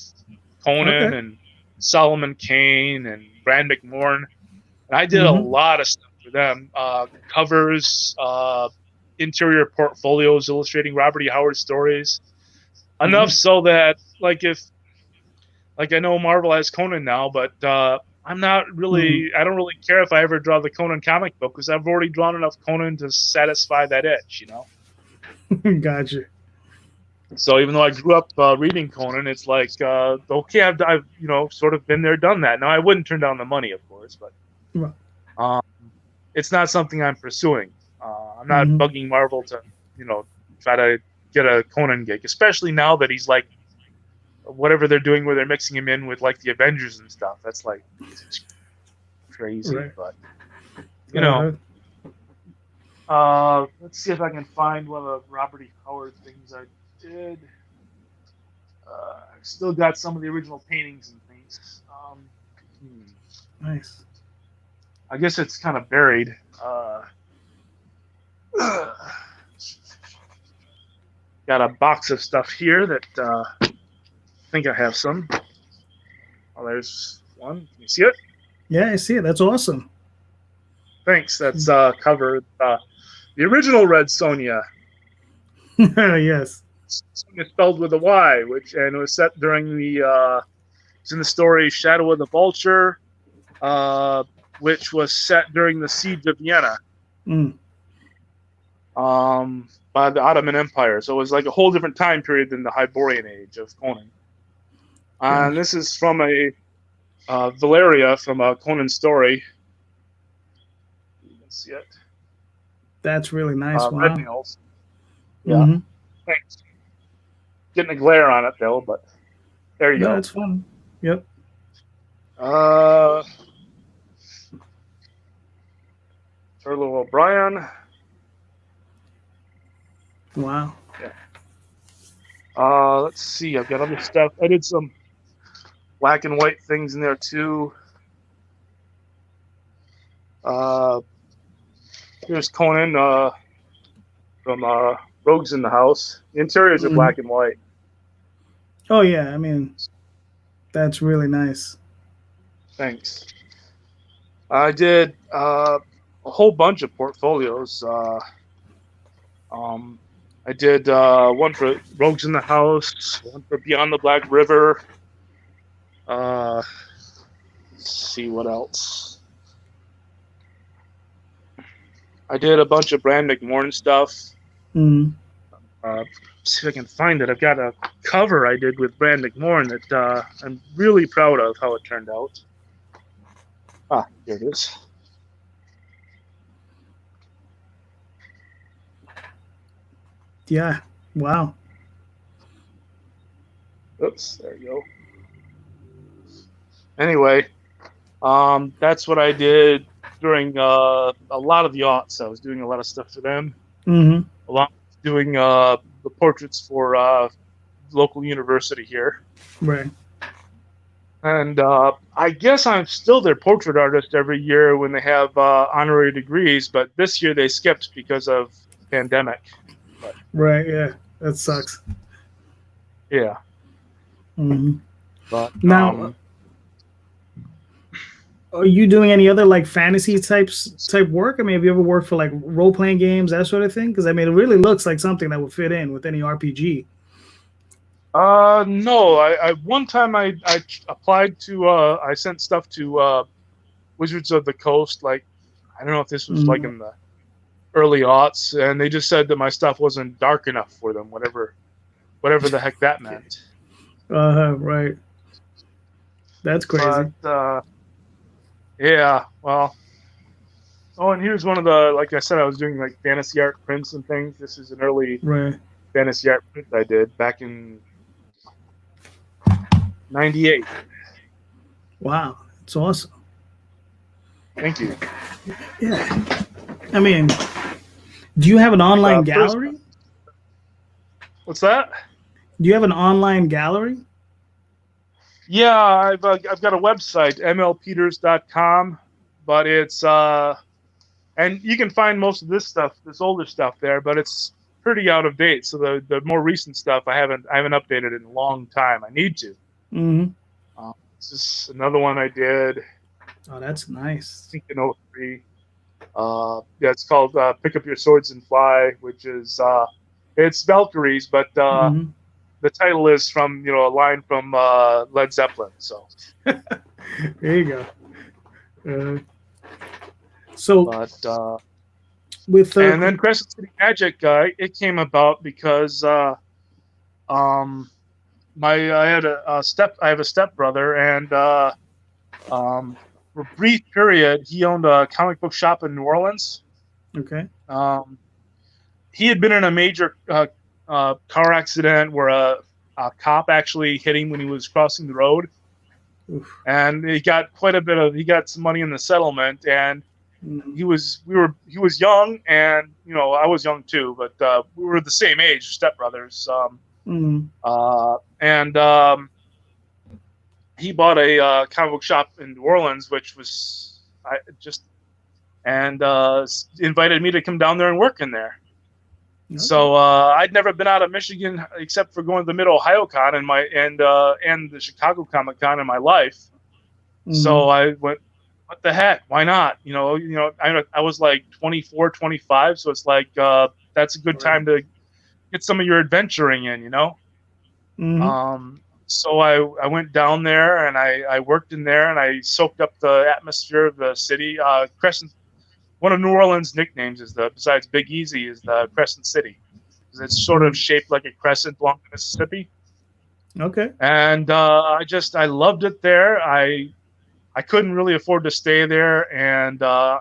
Speaker 2: Conan
Speaker 1: Okay.
Speaker 2: and Solomon Kane and Brad McMorn. And I did a
Speaker 1: Mm-hmm.
Speaker 2: lot of stuff for them, covers, interior portfolios illustrating Robert E. Howard stories. Enough
Speaker 1: Nice.
Speaker 2: so that, like I know Marvel has Conan now, but I'm not
Speaker 1: Mm-hmm.
Speaker 2: really. I don't really care if I ever draw the Conan comic book because I've already drawn enough Conan to satisfy that itch.
Speaker 1: Gotcha.
Speaker 2: So even though I grew up reading Conan, it's like okay, I've sort of been there, done that. Now I wouldn't turn down the money, of course, but
Speaker 1: Right.
Speaker 2: um, it's not something I'm pursuing. I'm not
Speaker 1: Mm-hmm.
Speaker 2: bugging Marvel to try to get a Conan gig, especially now that he's like whatever they're doing where they're mixing him in with like the Avengers and stuff. That's like just crazy,
Speaker 1: Right.
Speaker 2: but you know.
Speaker 1: Uh-huh.
Speaker 2: Let's see if I can find one of the Robert E. Howard things I did. I've still got some of the original paintings and things.
Speaker 1: Nice.
Speaker 2: I guess it's kind of buried. Got a box of stuff here that I think I have some. Oh, there's one. Can you see it?
Speaker 1: Yeah, I see it. That's awesome.
Speaker 2: Thanks. That's covered. The original Red Sonja.
Speaker 1: Yes.
Speaker 2: Sonja spelled with a Y, and it was set during it's in the story Shadow of the Vulture, which was set during the Siege of Vienna.
Speaker 1: Mm.
Speaker 2: By the Ottoman Empire. So it was like a whole different time period than the Hyborian age of Conan. And
Speaker 1: Gotcha.
Speaker 2: this is from a Valeria from a Conan story. You can see it.
Speaker 1: That's really nice.
Speaker 2: Red
Speaker 1: Wow.
Speaker 2: nails. Yeah.
Speaker 1: Mm-hmm.
Speaker 2: Thanks. Getting a glare on it though, but there you
Speaker 1: No,
Speaker 2: go.
Speaker 1: it's fun. Yep.
Speaker 2: Turlo O'Brien.
Speaker 1: Wow.
Speaker 2: Let's see. I've got other stuff. I did some black and white things in there too. Here's Conan from Rogues in the House. The interiors are
Speaker 1: Mhm.
Speaker 2: black and white.
Speaker 1: Oh yeah, I mean that's really nice.
Speaker 2: Thanks. I did a whole bunch of portfolios. Um, I did one for Rogues in the House, one for Beyond the Black River. Let's see what else. I did a bunch of Brand McMorton stuff.
Speaker 1: Mhm.
Speaker 2: See if I can find it. I've got a cover I did with Brand McMorton that I'm really proud of how it turned out. Ah, here it is.
Speaker 1: Yeah. Wow.
Speaker 2: Oops, there you go. Anyway, that's what I did during a lot of the aughts. I was doing a lot of stuff for them,
Speaker 1: Mhm.
Speaker 2: along with doing the portraits for local university here.
Speaker 1: Right.
Speaker 2: And I guess I'm still their portrait artist every year when they have honorary degrees, but this year they skipped because of pandemic. But
Speaker 1: Right. Yeah. That sucks.
Speaker 2: yeah,
Speaker 1: Mhm.
Speaker 2: but
Speaker 1: Now, are you doing any other like fantasy type work? I mean, have you ever worked for like role playing games, that sort of thing? Because I mean, it really looks like something that would fit in with any RPG.
Speaker 2: no, I one time I applied to I sent stuff to Wizards of the Coast. Like I don't know if this was like
Speaker 1: Mhm.
Speaker 2: in the early aughts, and they just said that my stuff wasn't dark enough for them. Whatever the heck that meant.
Speaker 1: Right. That's crazy.
Speaker 2: But yeah, well. Oh, and here's one of the, like I said, I was doing like fantasy art prints and things. This is an early
Speaker 1: Right.
Speaker 2: fantasy art print I did back in '98.
Speaker 1: Wow. It's awesome.
Speaker 2: Thank you.
Speaker 1: Yeah. I mean, do you have an online
Speaker 2: First,
Speaker 1: gallery?
Speaker 2: what's that?
Speaker 1: Do you have an online gallery?
Speaker 2: Yeah, I've got a website, mlpeters.com, but it's and you can find most of this stuff, this older stuff there, but it's pretty out of date. So the more recent stuff I haven't updated in a long time. I need to.
Speaker 1: Mm-hmm.
Speaker 2: This is another one I did, I
Speaker 1: Oh, that's nice.
Speaker 2: think in '03. Yeah, it's called "Pick Up Your Swords and Fly," which is it's Valkyries, but
Speaker 1: Mm-hmm.
Speaker 2: the title is from a line from Led Zeppelin. So,
Speaker 1: There you go. Uh, so
Speaker 2: but
Speaker 1: with
Speaker 2: and then Crescent City Magic, it came about because um, I had I have a stepbrother, and for a brief period, he owned a comic book shop in New Orleans.
Speaker 1: okay.
Speaker 2: Um, he had been in a major car accident where a cop actually hit him when he was crossing the road,
Speaker 1: Oof.
Speaker 2: and he got he got some money in the settlement, and
Speaker 1: Mm-hmm.
Speaker 2: he was young, and I was young too, but we were the same age, stepbrothers.
Speaker 1: Mm-hmm.
Speaker 2: And he bought a comic book shop in New Orleans, which was I just and invited me to come down there and work in there.
Speaker 1: Okay.
Speaker 2: So I'd never been out of Michigan except for going to the Mid Ohio Con and the Chicago Comic Con in my life.
Speaker 1: Mm-hmm.
Speaker 2: So I went, what the heck? Why not? I was like 24, 25, so it's like that's a good time to get some of your adventuring in,
Speaker 1: Mm-hmm.
Speaker 2: So I went down there and I worked in there and I soaked up the atmosphere of the city. Crescent, one of New Orleans' nicknames is besides Big Easy, is the Crescent City, because it's sort of shaped like a crescent along the Mississippi.
Speaker 1: Okay.
Speaker 2: And I loved it there. I couldn't really afford to stay there, and I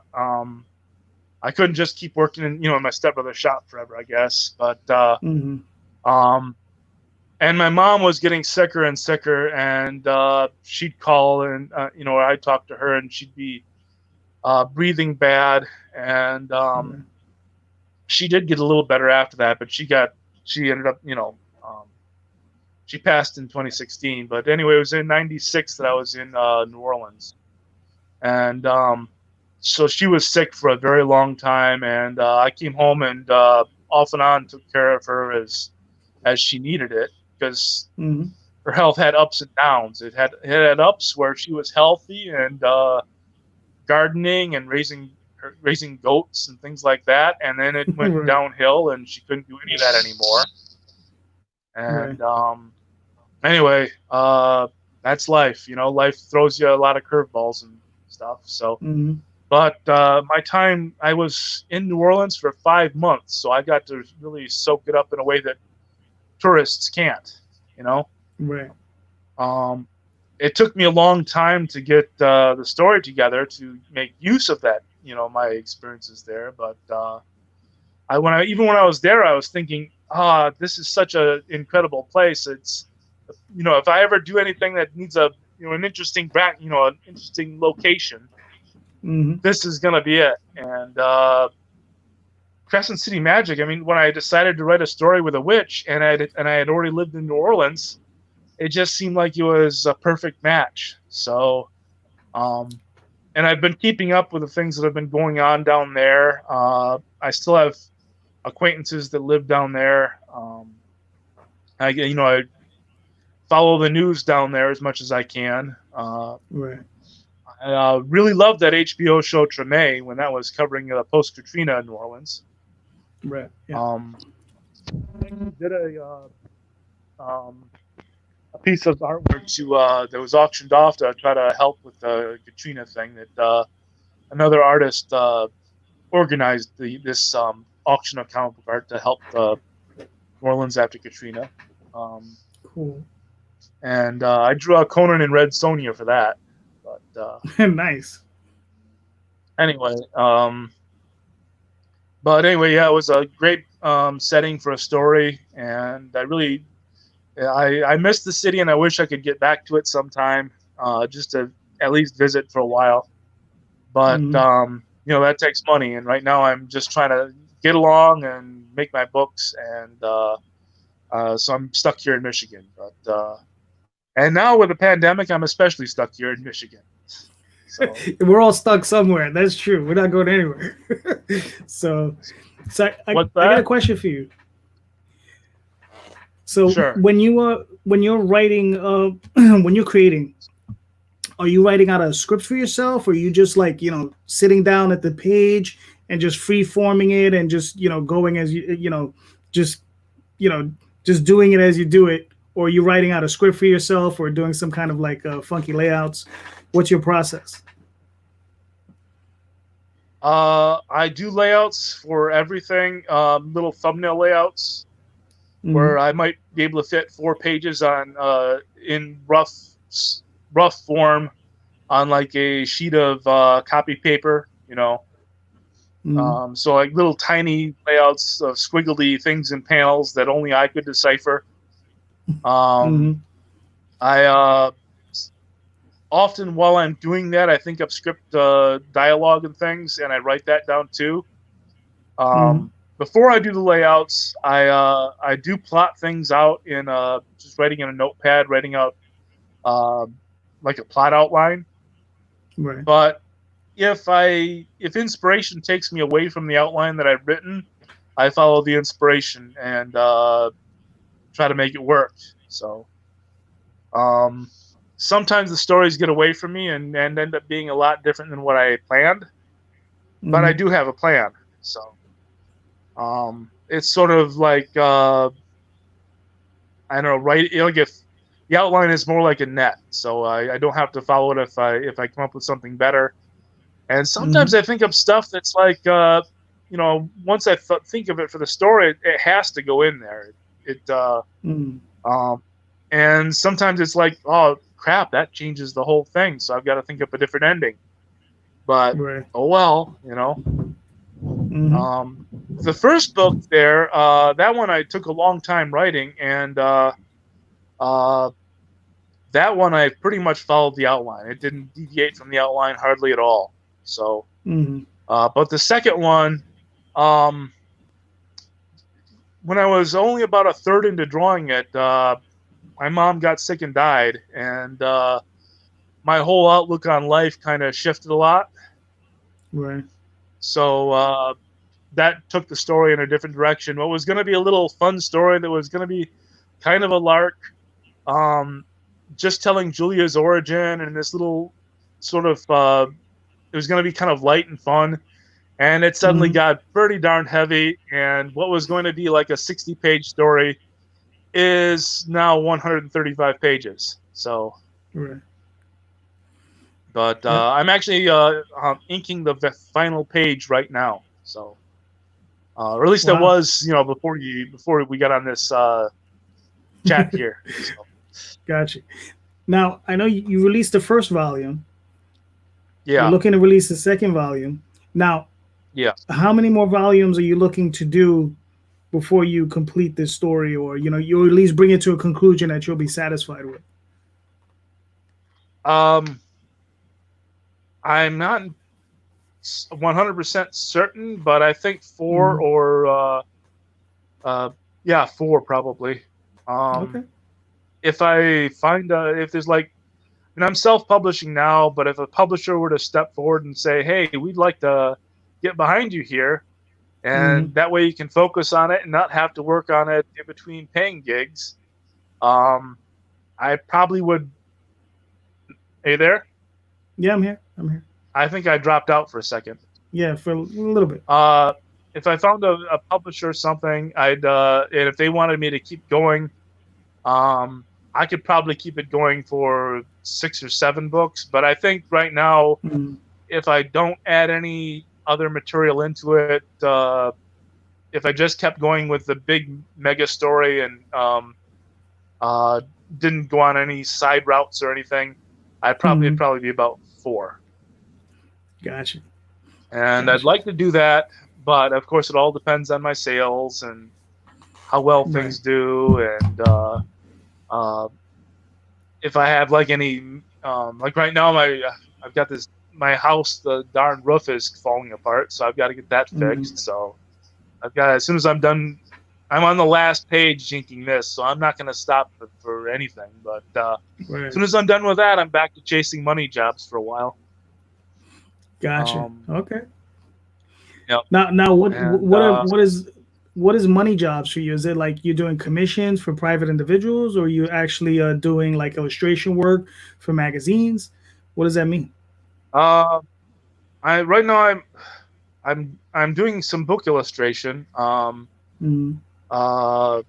Speaker 2: couldn't just keep working in my stepbrother's shop forever, I guess. But
Speaker 1: Mm-hmm.
Speaker 2: and my mom was getting sicker and sicker, and she'd call, and I'd talk to her, and she'd be breathing bad, and
Speaker 1: Okay.
Speaker 2: she did get a little better after that, but she ended up, she passed in 2016. But anyway, it was in '96 that I was in New Orleans, and so she was sick for a very long time, and I came home and off and on took care of her as she needed it, because her health had ups and downs. It had ups where she was healthy and gardening and raising goats and things like that, and then it went
Speaker 1: Right.
Speaker 2: downhill and she couldn't do any of that anymore. And anyway, that's life. Life throws you a lot of curveballs and stuff. So, but my time, I was in New Orleans for 5 months, so I got to really soak it up in a way that tourists can't.
Speaker 1: Right.
Speaker 2: It took me a long time to get the story together to make use of that, my experiences there. But even when I was there, I was thinking, this is such an incredible place. It's, if I ever do anything that needs an interesting an interesting location, this is gonna be it. And Crescent City Magic. I mean, when I decided to write a story with a witch, and I had already lived in New Orleans, it just seemed like it was a perfect match. So, and I've been keeping up with the things that have been going on down there. I still have acquaintances that live down there. I follow the news down there as much as I can.
Speaker 1: Right.
Speaker 2: I really loved that HBO show Treme when that was covering post-Katrina in New Orleans.
Speaker 1: Right. Yeah.
Speaker 2: Did a piece of artwork that was auctioned off to try to help with the Katrina thing. That another artist organized this auction of comic book art to help New Orleans after Katrina.
Speaker 1: Cool.
Speaker 2: And I drew a Conan and Red Sonja for that. But
Speaker 1: nice.
Speaker 2: Anyway, yeah, it was a great setting for a story, and I miss the city, and I wish I could get back to it sometime, just to at least visit for a while. But that takes money, and right now I'm just trying to get along and make my books, and so I'm stuck here in Michigan. But and now with the pandemic, I'm especially stuck here in Michigan. So
Speaker 1: we're all stuck somewhere. That's true. We're not going anywhere. so I got a question for you. So
Speaker 2: sure.
Speaker 1: when you're writing, when you're creating, are you writing out a script for yourself, or are you just sitting down at the page and just free forming it and just going as just doing it as you do it, or are you writing out a script for yourself, or doing some kind of funky layouts? What's your process?
Speaker 2: I do layouts for everything, little thumbnail layouts. Where I might be able to fit 4 pages on in rough form on like a sheet of copy paper, so like little tiny layouts of squiggly things and panels that only I could decipher. I often, while I'm doing that, I think of script dialogue and things, and I write that down too. Before I do the layouts, I do plot things out in just writing in a notepad, writing out like a plot outline.
Speaker 1: Right.
Speaker 2: But if inspiration takes me away from the outline that I've written, I follow the inspiration and try to make it work. So sometimes the stories get away from me and end up being a lot different than what I planned. But I do have a plan. So it's sort of like I don't know, right? If the outline is more like a net, so I don't have to follow it if I come up with something better. And sometimes I think of stuff that's like once I think of it for the story, it has to go in there. And sometimes it's like, oh crap, that changes the whole thing, so I've got to think up a different ending. But oh well, The first book there, that one I took a long time writing, and that one I pretty much followed the outline. It didn't deviate from the outline hardly at all. So, but the second one, when I was only about a third into drawing it, my mom got sick and died, and my whole outlook on life kind of shifted a lot.
Speaker 1: Right.
Speaker 2: So that took the story in a different direction. What was going to be a little fun story that was going to be kind of a lark, just telling Julia's origin and this little sort of, it was going to be kind of light and fun. And it suddenly
Speaker 1: Mhm.
Speaker 2: got pretty darn heavy. And what was going to be like a 60-page story is now 135 pages. So,
Speaker 1: Right.
Speaker 2: but
Speaker 1: Yeah.
Speaker 2: I'm actually inking the final page right now. So, or at least it
Speaker 1: Wow.
Speaker 2: was, before we got on this chat here. So,
Speaker 1: Gotcha. Now I know you released the first volume. You're
Speaker 2: yeah,
Speaker 1: looking to release the second volume. Now,
Speaker 2: yeah.
Speaker 1: how many more volumes are you looking to do before you complete this story, or you at least bring it to a conclusion that you'll be satisfied with?
Speaker 2: Um, I'm not 100% certain, but I think four
Speaker 1: Mhm.
Speaker 2: or yeah, four probably.
Speaker 1: Okay.
Speaker 2: If I find if there's like, and I'm self-publishing now, but if a publisher were to step forward and say, "Hey, we'd like to get behind you here,"
Speaker 1: Hmm.
Speaker 2: and that way you can focus on it and not have to work on it in between paying gigs, um, I probably would. Hey there.
Speaker 1: Yeah, I'm here. I'm here.
Speaker 2: I think I dropped out for a second.
Speaker 1: Yeah, for a little bit.
Speaker 2: Uh, if I found a publisher or something, and if they wanted me to keep going, um, I could probably keep it going for 6 or 7 books. But I think right now,
Speaker 1: Mhm.
Speaker 2: if I don't add any other material into it, if I just kept going with the big mega story and uh, didn't go on any side routes or anything, it'd
Speaker 1: Mhm.
Speaker 2: probably be about 4.
Speaker 1: Gotcha.
Speaker 2: And I'd
Speaker 1: Gotcha.
Speaker 2: like to do that, but of course, it all depends on my sales and how well
Speaker 1: Right.
Speaker 2: things do, and uh, if I have like any, like right now, I've got this my house, the darn roof is falling apart, so I've got to get that
Speaker 1: Mhm.
Speaker 2: fixed. So I've got, as soon as I'm done, I'm on the last page inking this, so I'm not going to stop for anything. But as
Speaker 1: Right.
Speaker 2: soon as I'm done with that, I'm back to chasing money jobs for a while.
Speaker 1: Gotcha.
Speaker 2: Um,
Speaker 1: Okay.
Speaker 2: yep.
Speaker 1: Now, what
Speaker 2: And
Speaker 1: what are, what is money jobs for you? Is it like you're doing commissions for private individuals, or you actually doing like illustration work for magazines? What does that mean?
Speaker 2: uh, I right now I'm doing some book illustration,
Speaker 1: Mm.
Speaker 2: uh,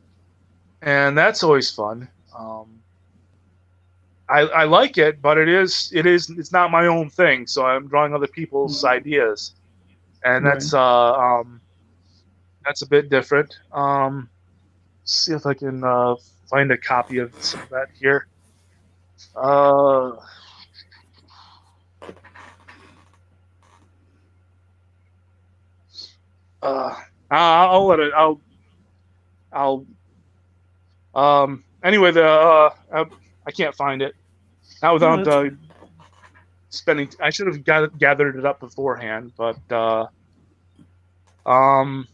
Speaker 2: and that's always fun. Um, I like it, but it's not my own thing. So I'm drawing other people's
Speaker 1: Mm.
Speaker 2: ideas, and
Speaker 1: Right.
Speaker 2: that's a bit different. See if I can find a copy of some of that here. Uh, uh, I'll let it. I'll anyway, I can't find it. Not
Speaker 1: No,
Speaker 2: without
Speaker 1: that's fine.
Speaker 2: spending. I should have gathered it up beforehand, but um,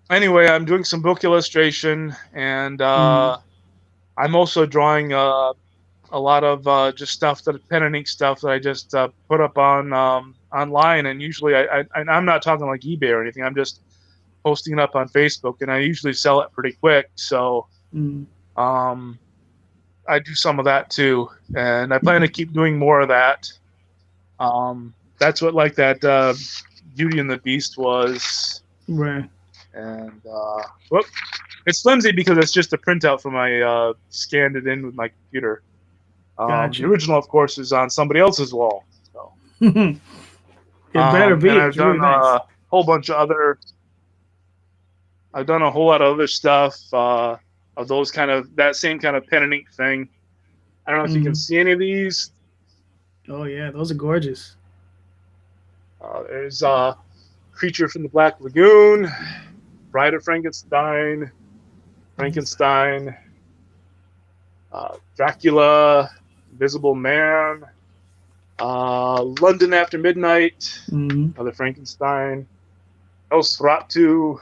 Speaker 2: anyway, I'm doing some book illustration, and
Speaker 1: Mm.
Speaker 2: I'm also drawing a lot of just stuff, that pen and ink stuff that I just put up on online. And usually, I'm not talking like eBay or anything. I'm just posting it up on Facebook, and I usually sell it pretty quick. So
Speaker 1: Mm.
Speaker 2: um, I do some of that too, and I plan to keep doing more of that. That's what like that Beauty and the Beast was,
Speaker 1: Right.
Speaker 2: and whoop, it's flimsy because it's just a printout from my scanned it in with my computer. The
Speaker 1: Gotcha.
Speaker 2: original, of course, is on somebody else's wall. So,
Speaker 1: It better be.
Speaker 2: and
Speaker 1: It's really nice.
Speaker 2: whole bunch of other. I've done a whole lot of other stuff of those that same kind of pen and ink thing. I don't know if you can
Speaker 1: Mm.
Speaker 2: see any of these.
Speaker 1: Oh yeah, those are gorgeous.
Speaker 2: There's Creature from the Black Lagoon, Bride of Frankenstein, Frankenstein, Dracula, Invisible Man, London After Midnight,
Speaker 1: Mm.
Speaker 2: another Frankenstein, Nosferatu,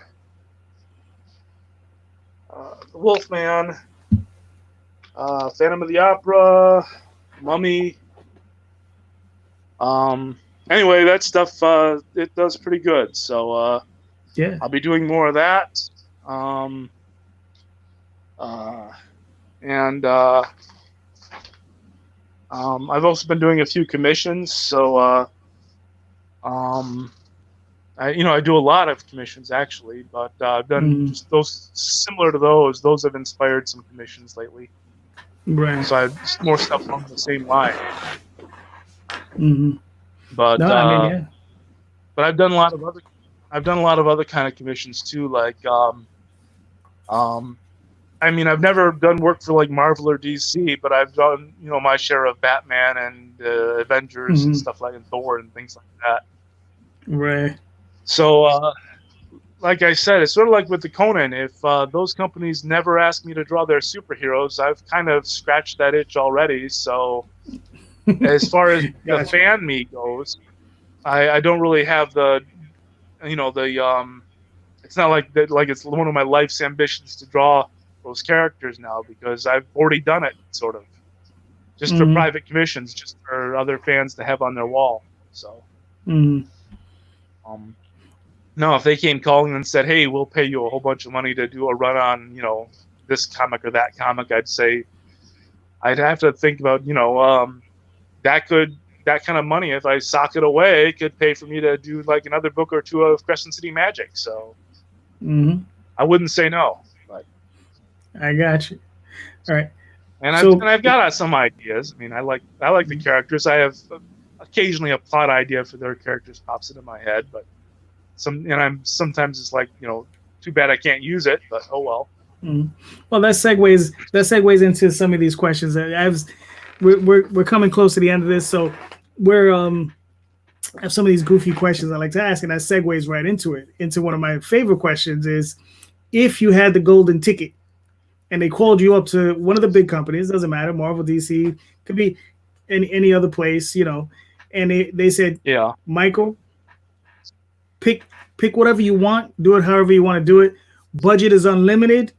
Speaker 2: Wolfman, Phantom of the Opera, Mummy. Anyway, that stuff it does pretty good. So
Speaker 1: Yeah.
Speaker 2: I'll be doing more of that. And I've also been doing a few commissions. So I do a lot of commissions actually, but I've done just those similar to those. Those have inspired some commissions lately.
Speaker 1: Right.
Speaker 2: So I've just more stuff along the same line. But
Speaker 1: No, I mean, yeah.
Speaker 2: but I've done a lot of other kind of commissions too. Like I mean, I've never done work for like Marvel or DC, but I've done my share of Batman and Avengers and stuff like and Thor and things like that.
Speaker 1: Right.
Speaker 2: So like I said, it's sort of like with the Conan. If those companies never ask me to draw their superheroes, I've kind of scratched that itch already. So as far as the fan me goes, I don't really have the it's not like that, like it's one of my life's ambitions to draw those characters now, because I've already done it sort of just for private commissions, just for other fans to have on their wall. So no, if they came calling and said, hey, we'll pay you a whole bunch of money to do a run on this comic or that comic, I'd say I'd have to think about that kind of money, if I sock it away, could pay for me to do like another book or two of Crescent City Magic. So I wouldn't say no. But
Speaker 1: I got you. All right.
Speaker 2: And I've got some ideas. I mean, I like the characters. I have occasionally a plot idea for their characters pops into my head, but sometimes it's like, too bad I can't use it, but oh well.
Speaker 1: Well, that segues into some of these questions. We're coming close to the end of this, so we're have some of these goofy questions I like to ask, and that segues right into it. Into one of my favorite questions is, if you had the golden ticket and they called you up to one of the big companies, doesn't matter, Marvel, DC, could be any other place, and they said,
Speaker 2: yeah,
Speaker 1: Michael, pick whatever you want, do it however you want to do it. Budget is unlimited.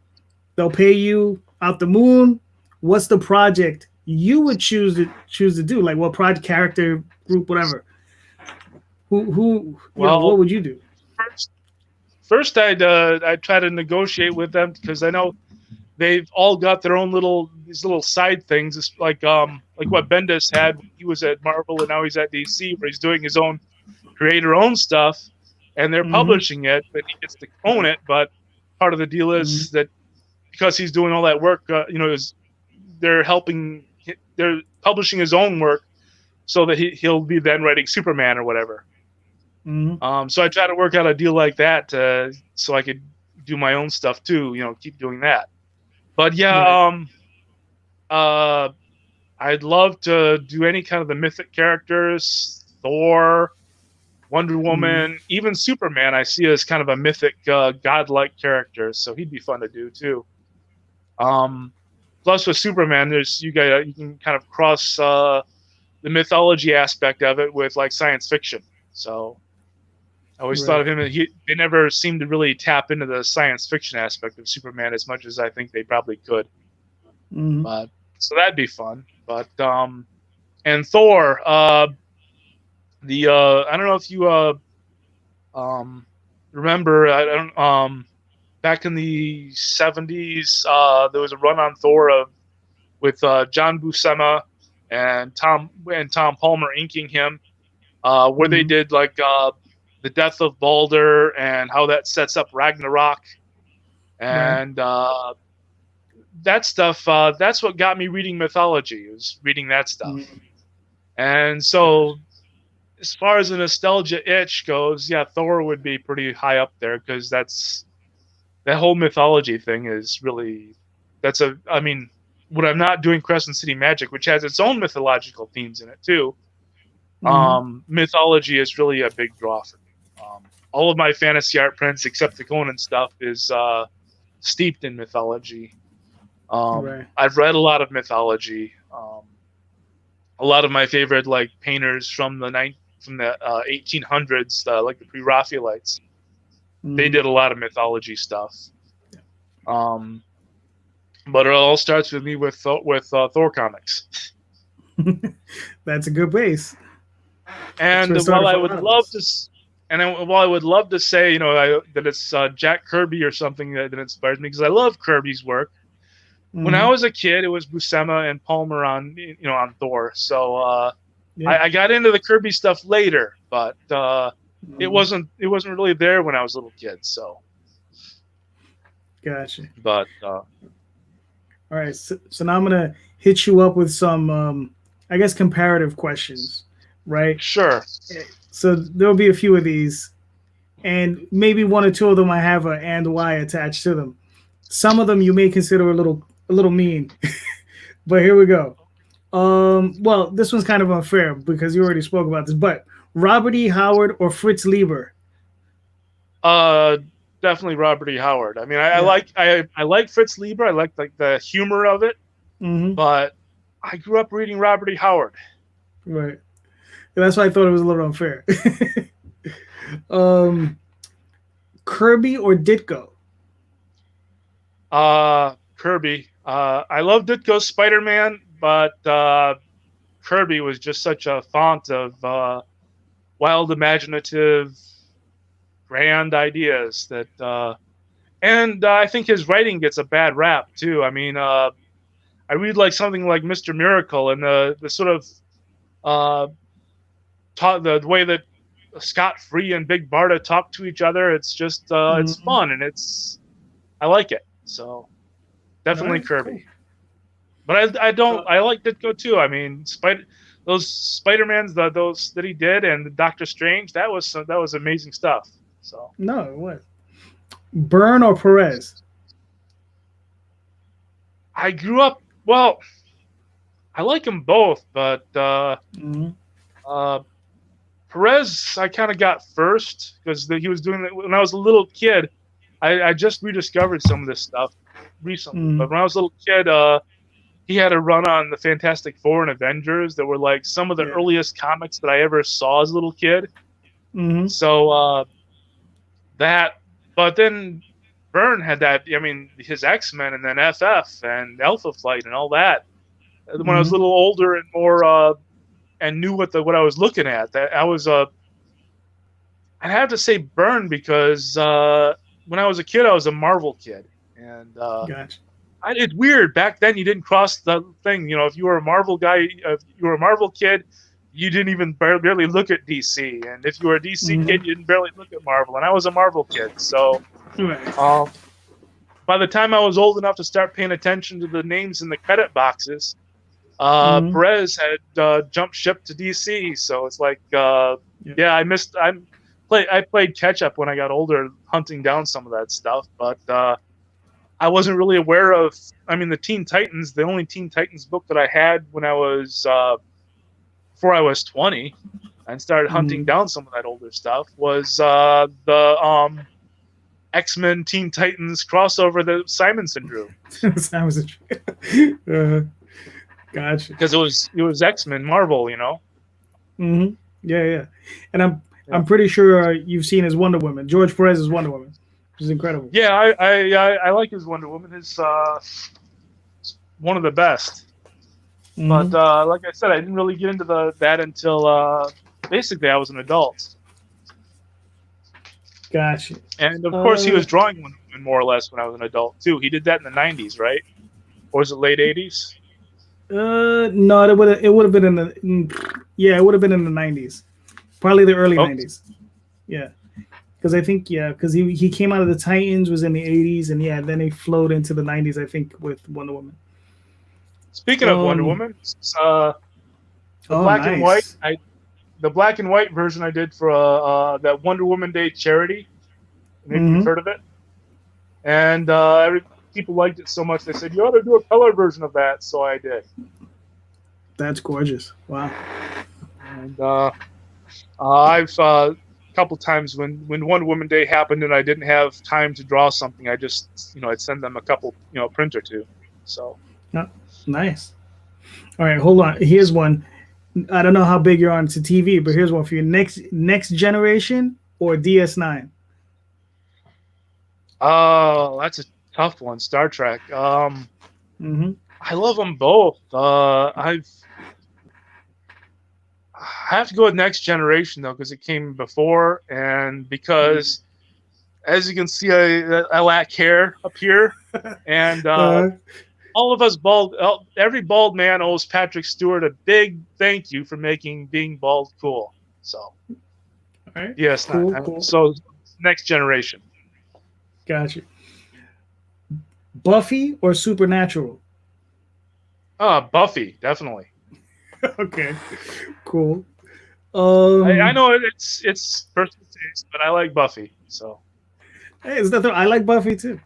Speaker 1: They'll pay you out the moon. What's the project you would choose to do? Like what project, character, group, whatever. What would you do?
Speaker 2: First I'd try to negotiate with them, because I know they've all got their own these little side things. It's like what Bendis had. He was at Marvel and now he's at DC, where he's doing his own creator-owned stuff, and they're publishing it, but he gets to own it. But part of the deal is that because he's doing all that work, they're publishing his own work, so that he'll be then writing Superman or whatever. So I try to work out a deal like that, so I could do my own stuff too. Keep doing that. But yeah, I'd love to do any kind of the mythic characters, Thor, Wonder Woman, even Superman. I see as kind of a mythic, godlike character, so he'd be fun to do too. Plus, with Superman, you can kind of cross the mythology aspect of it with like science fiction. So I always thought of him. They never seemed to really tap into the science fiction aspect of Superman as much as I think they probably could. But so that'd be fun. But and Thor, I don't know if you remember. Back in the 70s, there was a run on Thor with John Buscema and Tom Palmer inking him, where they did like the death of Balder and how that sets up Ragnarok, and that stuff. That's what got me reading mythology. Was reading that stuff, and so as far as the nostalgia itch goes, yeah, Thor would be pretty high up there, because that whole mythology thing is really, I mean, when I'm not doing Crescent City Magic, which has its own mythological themes in it too, mythology is really a big draw for me. All of my fantasy art prints, except the Conan stuff, is steeped in mythology. I've read a lot of mythology. A lot of my favorite painters from the 1800s, like the Pre-Raphaelites, they did a lot of mythology stuff. But it all starts with me with Thor comics.
Speaker 1: That's a good base.
Speaker 2: And while I would love to, while I would love to say, that it's Jack Kirby or something that inspires me, because I love Kirby's work. When I was a kid, it was Buscema and Palmer on Thor. So I got into the Kirby stuff later, but it wasn't really there when I was a little kid. So
Speaker 1: gotcha.
Speaker 2: But
Speaker 1: all right, so now I'm gonna hit you up with some, I guess, comparative questions, right?
Speaker 2: Sure.
Speaker 1: So there'll be a few of these, and maybe one or two of them I have a and why attached to them. Some of them you may consider a little mean, but here we go. Well, this one's kind of unfair because you already spoke about this, but Robert E. Howard or Fritz Lieber?
Speaker 2: Definitely Robert E. Howard. I mean, I like Fritz Lieber. I like the humor of it, but I grew up reading Robert E. Howard.
Speaker 1: Right. That's why I thought it was a little unfair. Kirby or Ditko?
Speaker 2: Kirby. I love Ditko's Spider-Man, but Kirby was just such a font of wild, imaginative, grand ideas that, and I think his writing gets a bad rap too. I mean, I read like something like Mr. Miracle, and the sort of the way that Scott Free and Big Barda talk to each other. It's just it's fun, and I like it. So definitely Kirby. Cool. But I like Ditko too. I mean, those Spider-Mans those that he did, and Doctor Strange, that was amazing stuff. So
Speaker 1: no, it was. Byrne or Perez?
Speaker 2: I grew up. Well, I like them both, but Perez I kind of got first because he was doing that when I was a little kid. I just rediscovered some of this stuff recently, but when I was a little kid, he had a run on the Fantastic Four and Avengers that were like some of the earliest comics that I ever saw as a little kid. So but then Byrne had that. I mean, his X-Men and then FF and Alpha Flight and all that. When I was a little older and more and knew what I was looking at, that I was I'd have to say Byrne because when I was a kid, I was a Marvel kid, and
Speaker 1: gotcha.
Speaker 2: It's weird. Back then, you didn't cross the thing. If you were a Marvel guy, if you were a Marvel kid, you didn't even barely look at DC. And if you were a DC kid, you didn't barely look at Marvel. And I was a Marvel kid. So by the time I was old enough to start paying attention to the names in the credit boxes, Perez had jumped ship to DC. So it's like, I played catch up when I got older, hunting down some of that stuff. But I wasn't really aware of. I mean, the Teen Titans. The only Teen Titans book that I had when I was before I was 20, and started hunting down some of that older stuff was the X-Men Teen Titans crossover that Simonson drew.
Speaker 1: Gotcha.
Speaker 2: Because it was X-Men Marvel,
Speaker 1: Yeah. And I'm pretty sure you've seen his Wonder Woman. George Perez's Wonder Woman, which is incredible.
Speaker 2: Yeah, I like his Wonder Woman. His one of the best. But like I said, I didn't really get into that until basically I was an adult.
Speaker 1: Gotcha.
Speaker 2: And of course, he was drawing Wonder Woman more or less when I was an adult too. He did that in the 90s, right? Or was it late 80s?
Speaker 1: No, it would have been in it would have been in the 90s, probably the early 90s. Yeah, because I think because he came out of the Titans was in the 80s, and then he flowed into the 90s, I think, with Wonder Woman.
Speaker 2: Speaking of Wonder Woman, the black and white, the black and white version I did for that Wonder Woman Day charity. Maybe you've heard of it. And people liked it so much they said you ought to do a color version of that. So I did.
Speaker 1: That's gorgeous. Wow.
Speaker 2: And I've a couple times when Wonder Woman Day happened and I didn't have time to draw something, I just I'd send them a couple print or two. So.
Speaker 1: Nice. All right, hold on. Here's one. I don't know how big you're on to TV, but here's one for you. Next Generation or DS9?
Speaker 2: Oh, that's a tough one. Star Trek.
Speaker 1: Mm-hmm.
Speaker 2: I love them both. I have to go with Next Generation though, because it came before, and because as you can see, I lack hair up here, and
Speaker 1: Uh,
Speaker 2: all of us every bald man owes Patrick Stewart a big thank you for making being bald cool. So
Speaker 1: all right.
Speaker 2: yes,
Speaker 1: Cool. Cool.
Speaker 2: so Next Generation.
Speaker 1: Gotcha. Buffy or Supernatural?
Speaker 2: Buffy, definitely.
Speaker 1: Okay. Cool.
Speaker 2: I know it's personal taste, but I like Buffy. So
Speaker 1: Hey, it's nothing. I like Buffy too.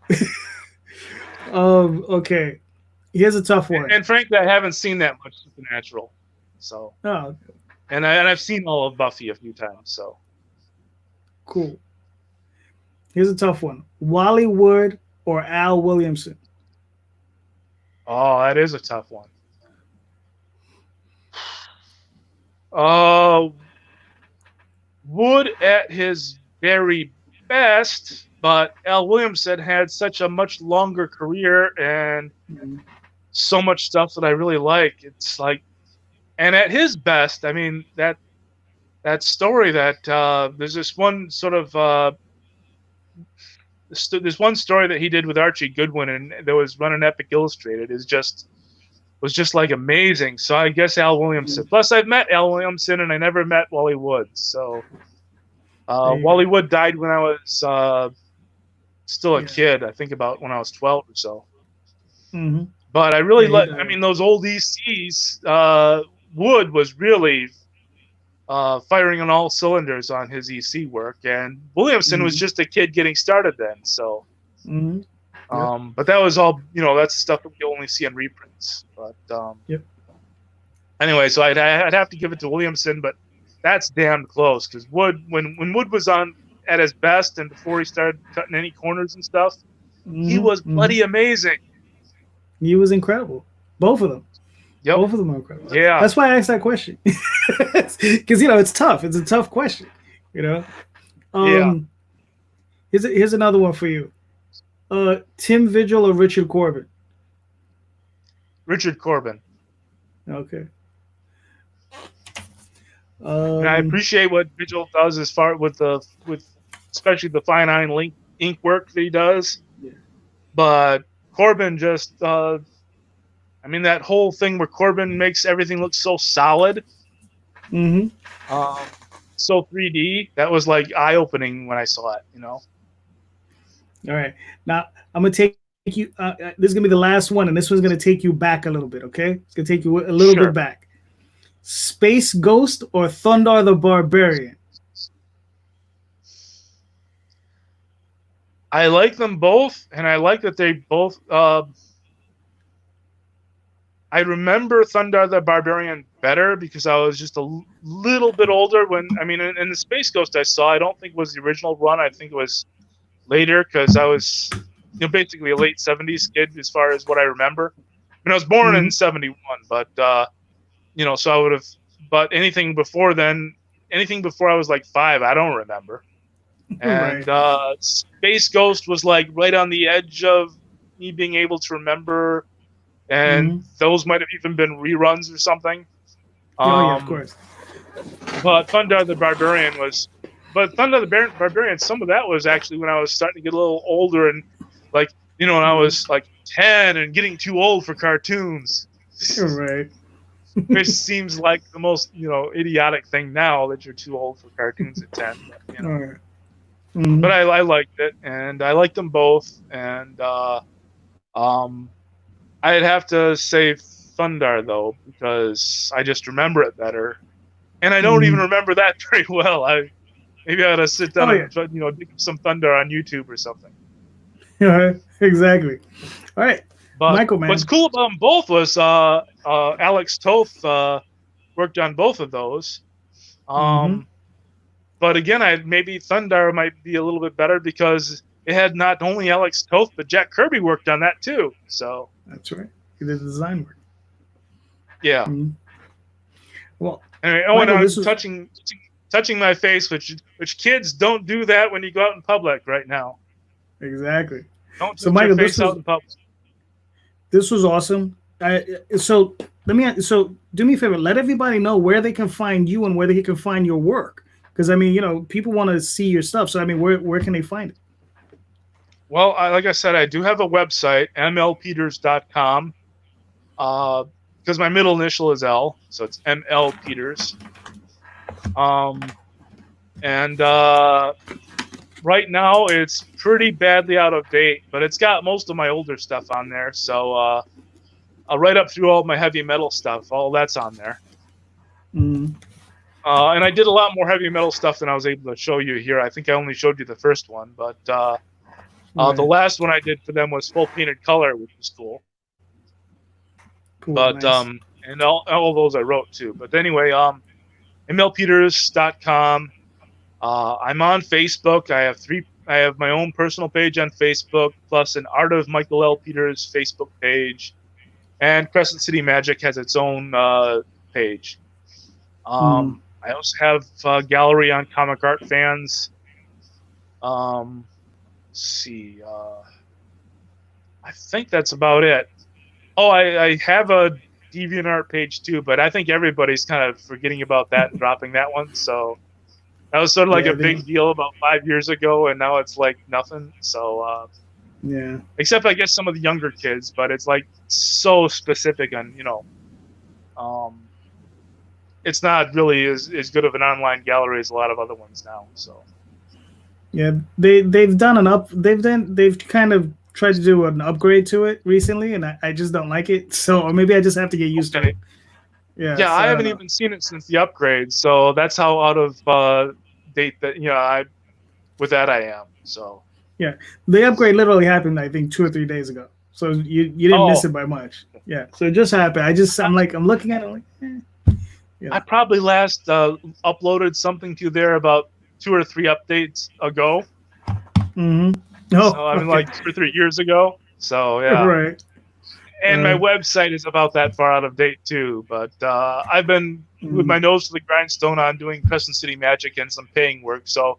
Speaker 1: Okay. Here's a tough one.
Speaker 2: and frankly, I haven't seen that much Supernatural. So
Speaker 1: Oh,
Speaker 2: and I've seen all of Buffy a few times. So
Speaker 1: cool. Here's a tough one. Wally Wood or Al Williamson?
Speaker 2: oh, that is a tough one. Uh, Wood at his very best, but Al Williamson had such a much longer career and
Speaker 1: Mhm.
Speaker 2: so much stuff that I really like. It's like, and at his best, I mean that story that there's this one sort of there's one story that he did with Archie Goodwin and that was running Epic Illustrated is just was just like amazing. So I guess Al Williamson. Plus, I've met Al Williamson and I never met Wally Wood. So Wally Wood died when I was still a kid. I think about when I was 12 or so.
Speaker 1: Mm-hmm.
Speaker 2: But I really
Speaker 1: Yeah,
Speaker 2: I mean, those old ECs. Wood was really firing on all cylinders on his EC work, and Williamson was just a kid getting started then. So,
Speaker 1: Mm-hmm.
Speaker 2: but that was all, that's stuff that we only see in reprints. But anyway, so I'd have to give it to Williamson, but that's damn close because Wood, when Wood was on at his best and before he started cutting any corners and stuff, he was bloody amazing.
Speaker 1: He was incredible. Both of them.
Speaker 2: Yep.
Speaker 1: Both of them are incredible.
Speaker 2: Yeah.
Speaker 1: That's why I asked that question. Because, it's tough. It's a tough question,
Speaker 2: Yeah.
Speaker 1: Here's another one for you. Tim Vigil or Richard Corbin?
Speaker 2: Richard Corbin.
Speaker 1: Okay.
Speaker 2: And I appreciate what Vigil does as far with especially the fine iron ink work that he does.
Speaker 1: Yeah.
Speaker 2: But Corbin just, I mean, that whole thing where Corbin makes everything look so solid,
Speaker 1: Mm-hmm.
Speaker 2: so 3D, that was like eye-opening when I saw it,
Speaker 1: All right. Now, I'm going to take you, this is going to be the last one, and this one's going to take you back a little bit, okay? It's going to take you a little bit back. Space Ghost or Thundar the Barbarian?
Speaker 2: I like them both, and I like that they both, I remember Thundar the Barbarian better because I was just a little bit older when, I mean, in the Space Ghost I saw, I don't think it was the original run. I think it was later because I was, basically a late 70s kid as far as what I remember. I mean, I was born in 71, but, so I would have, but anything before then, anything before I was like 5, I don't remember. And Space Ghost was like right on the edge of me being able to remember. And those might have even been reruns or something.
Speaker 1: Yeah, of course.
Speaker 2: But Thundar the Barbarian, some of that was actually when I was starting to get a little older and like, when I was like 10 and getting too old for cartoons.
Speaker 1: Right.
Speaker 2: Which seems like the most, idiotic thing now that you're too old for cartoons at 10. But,
Speaker 1: Right.
Speaker 2: But I liked it, and I liked them both, and I'd have to say Thundar though because I just remember it better, and I don't even remember that very well. Maybe I ought to sit down and dig some Thundar on YouTube or something.
Speaker 1: Exactly. All right,
Speaker 2: but
Speaker 1: Michael, man.
Speaker 2: What's cool about them both was Alex Toth worked on both of those. But again, maybe Thundar might be a little bit better because it had not only Alex Toth, but Jack Kirby worked on that too. So
Speaker 1: that's right. He did the design work.
Speaker 2: Yeah.
Speaker 1: Well,
Speaker 2: anyway, I'm touching my face, which kids don't do that when you go out in public right now.
Speaker 1: Exactly.
Speaker 2: Don't touch your face out in public.
Speaker 1: This was awesome. So so do me a favor. Let everybody know where they can find you and where they can find your work. Because I mean, people want to see your stuff. So I mean, where can they find it?
Speaker 2: Well, like I said, I do have a website, mlpeters.com, because my middle initial is L, so it's ML Peters. And right now it's pretty badly out of date, but it's got most of my older stuff on there. So right up through all my heavy metal stuff, all that's on there.
Speaker 1: Mm.
Speaker 2: And I did a lot more heavy metal stuff than I was able to show you here. I think I only showed you the first one, but
Speaker 1: Right.
Speaker 2: the last one I did for them was full painted color, which was cool.
Speaker 1: Cool,
Speaker 2: But
Speaker 1: nice.
Speaker 2: and all those I wrote too. But anyway, mlpeters.com. I'm on Facebook. I have my own personal page on Facebook, plus an Art of Michael L. Peters Facebook page, and Crescent City Magic has its own page. I also have a gallery on Comic Art Fans. Let's see. I think that's about it. Oh, I have a DeviantArt page too, but I think everybody's kind of forgetting about that and dropping that one. So that was sort of like
Speaker 1: Yeah,
Speaker 2: a big deal about 5 years ago, and now it's like nothing. So
Speaker 1: yeah.
Speaker 2: except I guess some of the younger kids, but it's like so specific on it's not really as good of an online gallery as a lot of other ones now. So
Speaker 1: Yeah, they've kind of tried to do an upgrade to it recently, and I just don't like it. So or maybe I just have to get used to it. Yeah,
Speaker 2: Yeah,
Speaker 1: so
Speaker 2: I
Speaker 1: I don't
Speaker 2: haven't
Speaker 1: know.
Speaker 2: even seen it since the upgrade, so that's how out of date that with that I am. So
Speaker 1: Yeah, the upgrade literally happened I think 2 or 3 days ago. So you didn't miss
Speaker 2: oh,
Speaker 1: it by much. Yeah, so it just happened. I'm looking at it like,
Speaker 2: I probably last uploaded something to there about 2 or 3 updates ago.
Speaker 1: Mm-hmm.
Speaker 2: So
Speaker 1: Oh,
Speaker 2: I mean,
Speaker 1: okay.
Speaker 2: like 2 or 3 years ago. So yeah,
Speaker 1: Right.
Speaker 2: and my website is about that far out of date too. But I've been with my nose to the grindstone on doing Crescent City Magic and some paying work, so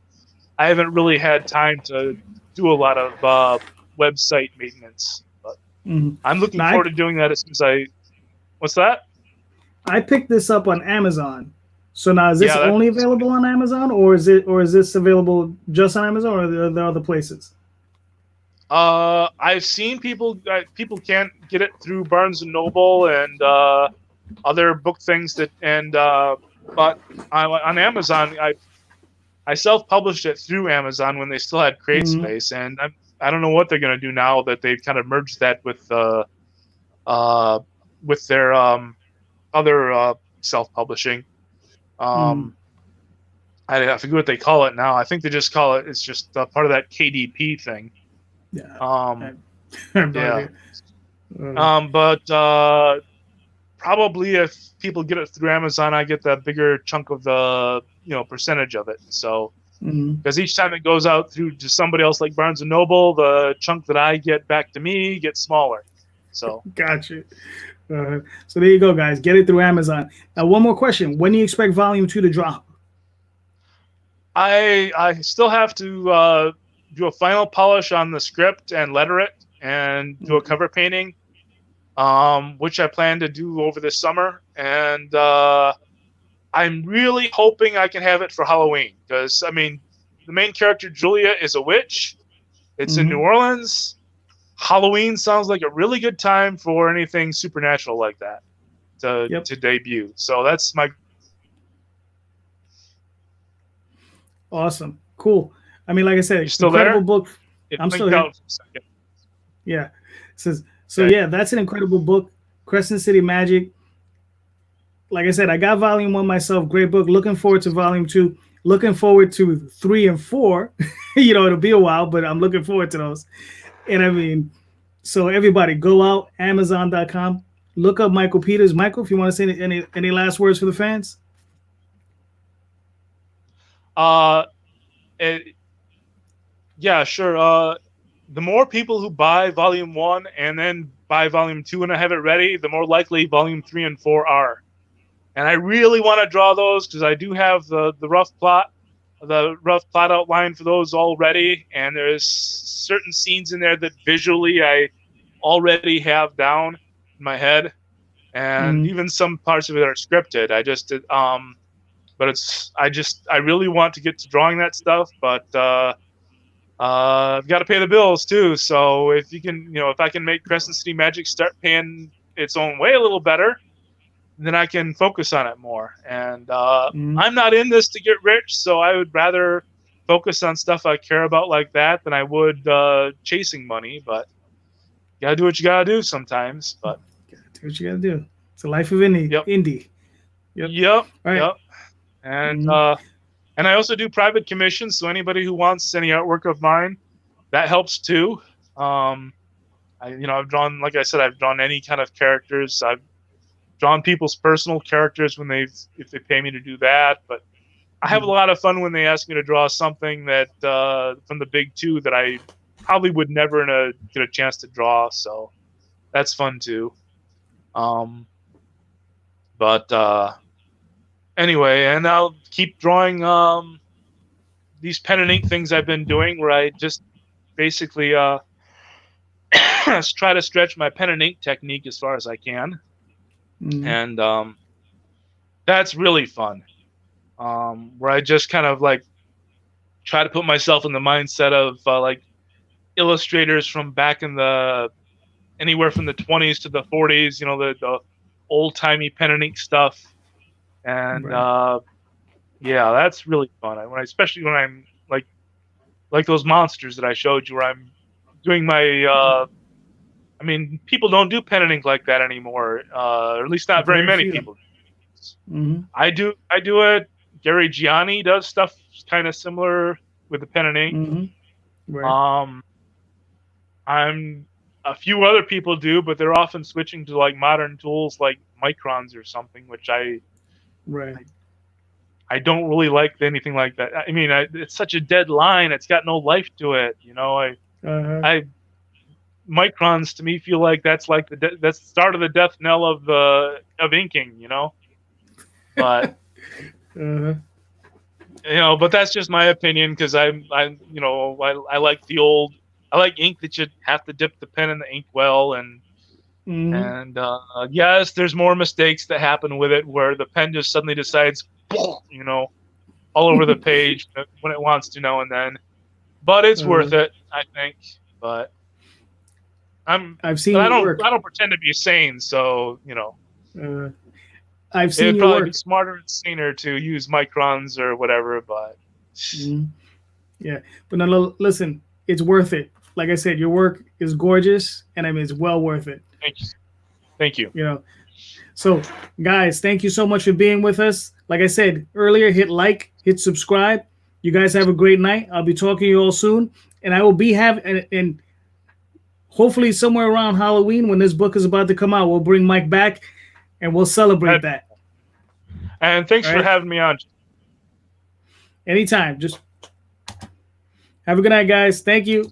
Speaker 2: I haven't really had time to do a lot of website maintenance. But I'm looking
Speaker 1: Now,
Speaker 2: forward to doing that as soon as I. What's that?
Speaker 1: I picked this up on Amazon. So now is this
Speaker 2: Yeah,
Speaker 1: only
Speaker 2: that's.
Speaker 1: available on Amazon, or is this available just on Amazon, or are there other places?
Speaker 2: I've seen people can't get it through Barnes and Noble and other book things but on Amazon I self-published it through Amazon when they still had Crate
Speaker 1: Mm-hmm.
Speaker 2: Space, and I don't know what they're going to do now that they've kind of merged that with their other self-publishing. I forget what they call it now. I think they just call it's just part of that KDP thing.
Speaker 1: Yeah.
Speaker 2: Yeah. But probably if people get it through Amazon, I get that bigger chunk of the percentage of it. So because each time it goes out through to somebody else like Barnes and Noble, the chunk that I get back to me gets smaller. So
Speaker 1: Gotcha. So there you go, guys. Get it through Amazon. Now, one more question: when do you expect Volume 2 to drop?
Speaker 2: I still have to do a final polish on the script and letter it and do a cover painting, which I plan to do over this summer. And I'm really hoping I can have it for Halloween because, I mean, the main character, Julia, is a witch. It's in New Orleans. Halloween sounds like a really good time for anything supernatural like that to debut. So that's my.
Speaker 1: Awesome. Cool. I mean, like I said,
Speaker 2: You still
Speaker 1: incredible
Speaker 2: there?
Speaker 1: book.
Speaker 2: It
Speaker 1: I'm still
Speaker 2: blinked
Speaker 1: here.
Speaker 2: out for a second.
Speaker 1: Yeah. So
Speaker 2: Okay.
Speaker 1: yeah, that's an incredible book. Crescent City Magic. Like I said, I got volume 1 myself. Great book. Looking forward to volume 2. Looking forward to 3 and 4. It'll be a while, but I'm looking forward to those. And I mean, so everybody go out, Amazon.com, look up Michael Peters. Michael, if you want to say any last words for the fans?
Speaker 2: Yeah, sure. The more people who buy Volume 1 and then buy Volume 2 and I have it ready, the more likely Volume 3 and 4 are. And I really want to draw those because I do have the rough plot outline for those all ready. And there's certain scenes in there that visually I already have down in my head, and even some parts of it are scripted. I just did, but I really want to get to drawing that stuff, but I've got to pay the bills too. So if you can, if I can make Crescent City Magic start paying its own way a little better, then I can focus on it more. And I'm not in this to get rich, so I would rather focus on stuff I care about like that than I would chasing money. But you gotta do what you gotta do sometimes. But
Speaker 1: do what you gotta do. It's the life of Indy.
Speaker 2: Yep.
Speaker 1: Indy.
Speaker 2: Yep.
Speaker 1: Right.
Speaker 2: Yep. And and I also do private commissions. So anybody who wants any artwork of mine, that helps too. I've drawn, like I said, I've drawn any kind of characters. I've drawn people's personal characters if they pay me to do that. But I have a lot of fun when they ask me to draw something that from the big two that I probably would never get a chance to draw. So that's fun too. Anyway, and I'll keep drawing these pen and ink things I've been doing, where I just basically try to stretch my pen and ink technique as far as I can. And that's really fun, where I just kind of like try to put myself in the mindset of like illustrators from back in anywhere from the 20s to the 40s, the old-timey pen and ink stuff. And yeah, that's really fun. Especially when I'm like those monsters that I showed you, where I'm doing my people don't do pen and ink like that anymore, or at least not very many people. I do it. Gary Gianni does stuff kind of similar with the pen and ink.
Speaker 1: Right.
Speaker 2: A few other people do, but they're often switching to like modern tools like microns or something, which I don't really like anything like that. I mean, it's such a dead line. It's got no life to it. Microns to me feel like that's like that's the start of the death knell of inking. But but that's just my opinion, because I like I like ink that you have to dip the pen in the ink well, and yes, there's more mistakes that happen with it, where the pen just suddenly decides, all over the page when it wants to now and then. But it's worth it, I think. But
Speaker 1: I've seen you work.
Speaker 2: I don't pretend to be sane, so
Speaker 1: I've seen
Speaker 2: it'd
Speaker 1: you
Speaker 2: probably
Speaker 1: work.
Speaker 2: be smarter and saner to use microns or whatever. But
Speaker 1: yeah, but no, listen, it's worth it. Like I said, your work is gorgeous, and I mean, it's well worth it.
Speaker 2: Thank you.
Speaker 1: So guys, thank you so much for being with us. Like I said earlier, hit like, hit subscribe. You guys have a great night. I'll be talking to you all soon, and I will be and hopefully somewhere around Halloween, when this book is about to come out, we'll bring Mike back and we'll celebrate that.
Speaker 2: And thanks for having me on.
Speaker 1: Anytime. Just have a good night, guys. Thank you.